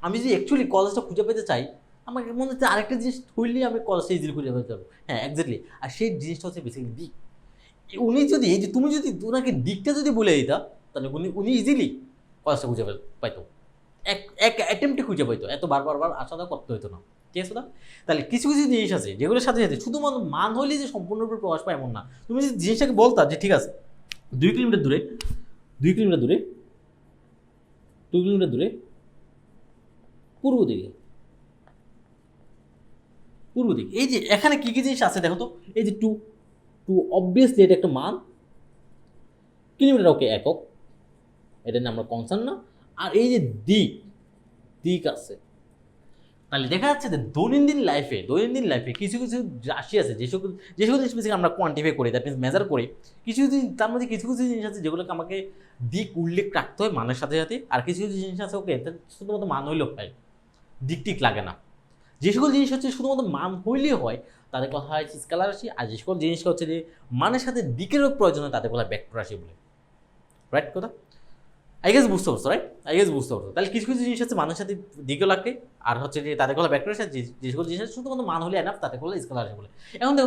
আমি যদি অ্যাকচুয়ালি কলেজটা খুঁজে পেতে চাই, আমাকে মনে হচ্ছে আরেকটা জিনিস হইলেই আমি কলেজটা ইজিলি খুঁজে পেতে পারবো। হ্যাঁ, এক্স্যাক্টলি। আর সেই জিনিসটা হচ্ছে বেসিক্যালি দিক। তুমি যদি ওনাকে দিকটা যদি বলে দিতা, তাহলে উনি ইজিলি কলেজটা খুঁজে পাইতো, এক অ্যাটেম্পটে খুঁজে পাইতো, এত বারবার আশা করতে হইতো না, ঠিক আছে? না, তাহলে কিছু জিনিস আছে যেগুলোর সাথে সাথে শুধুমাত্র মান হইলে যে সম্পূর্ণরূপে প্রকাশ পায় এমন না। তুমি যদি জিনিসটাকে বলতা যে ঠিক আছে 2 কিলোমিটার দূরে, 2 কিলোমিটার দূরে, 2 কিলোমিটার দূরে পূর্ব দিকে, এই যে এখানে কি কি জিনিস আছে দেখো তো। এই যে টু অবভিয়াসলি এটা একটা মান, কিলোমিটার ওকে একক, এটা নিয়ে আমরা কনসার্ন না। আর এই যে দিক আছে, তাহলে দেখা যাচ্ছে যে দৈনন্দিন লাইফে কিছু কিছু রাশি আছে যে সকল জিনিস বেসিক্যালি আমরা কোয়ান্টিফাই করি, দ্যাট মিনস মেজার করি। তার মধ্যে কিছু কিছু জিনিস আছে যেগুলোকে আমাকে দিক উল্লেখ রাখতে হয় মানের সাথে সাথে, আর কিছু কিছু জিনিস আছে ওকে শুধুমাত্র মান হইলেও হয়, দিক টিক লাগে না। যে সকল জিনিস হচ্ছে শুধুমাত্র মান হইলেই হয় তাদের কথা হয় স্কেলার রাশি, আর যে সকল জিনিসটা হচ্ছে যে মানের সাথে দিকেরও প্রয়োজন হয় তাদের বলা হয় ভেক্টর রাশি বলে। রাইট কথা? আই গেস বুঝতে পারছো, রাইট? আই গেস বুঝতে পারছো। তাহলে কিছু কিছু জিনিস হচ্ছে মানুষের সাথে দিকেও লাগে, আর হচ্ছে যে তাদের বলা ভেক্টর রাশি, যে সকল জিনিস শুধুমাত্র মান হলে এনাফ তাদের বলা স্কেলার রাশি বলে। এখন দেখো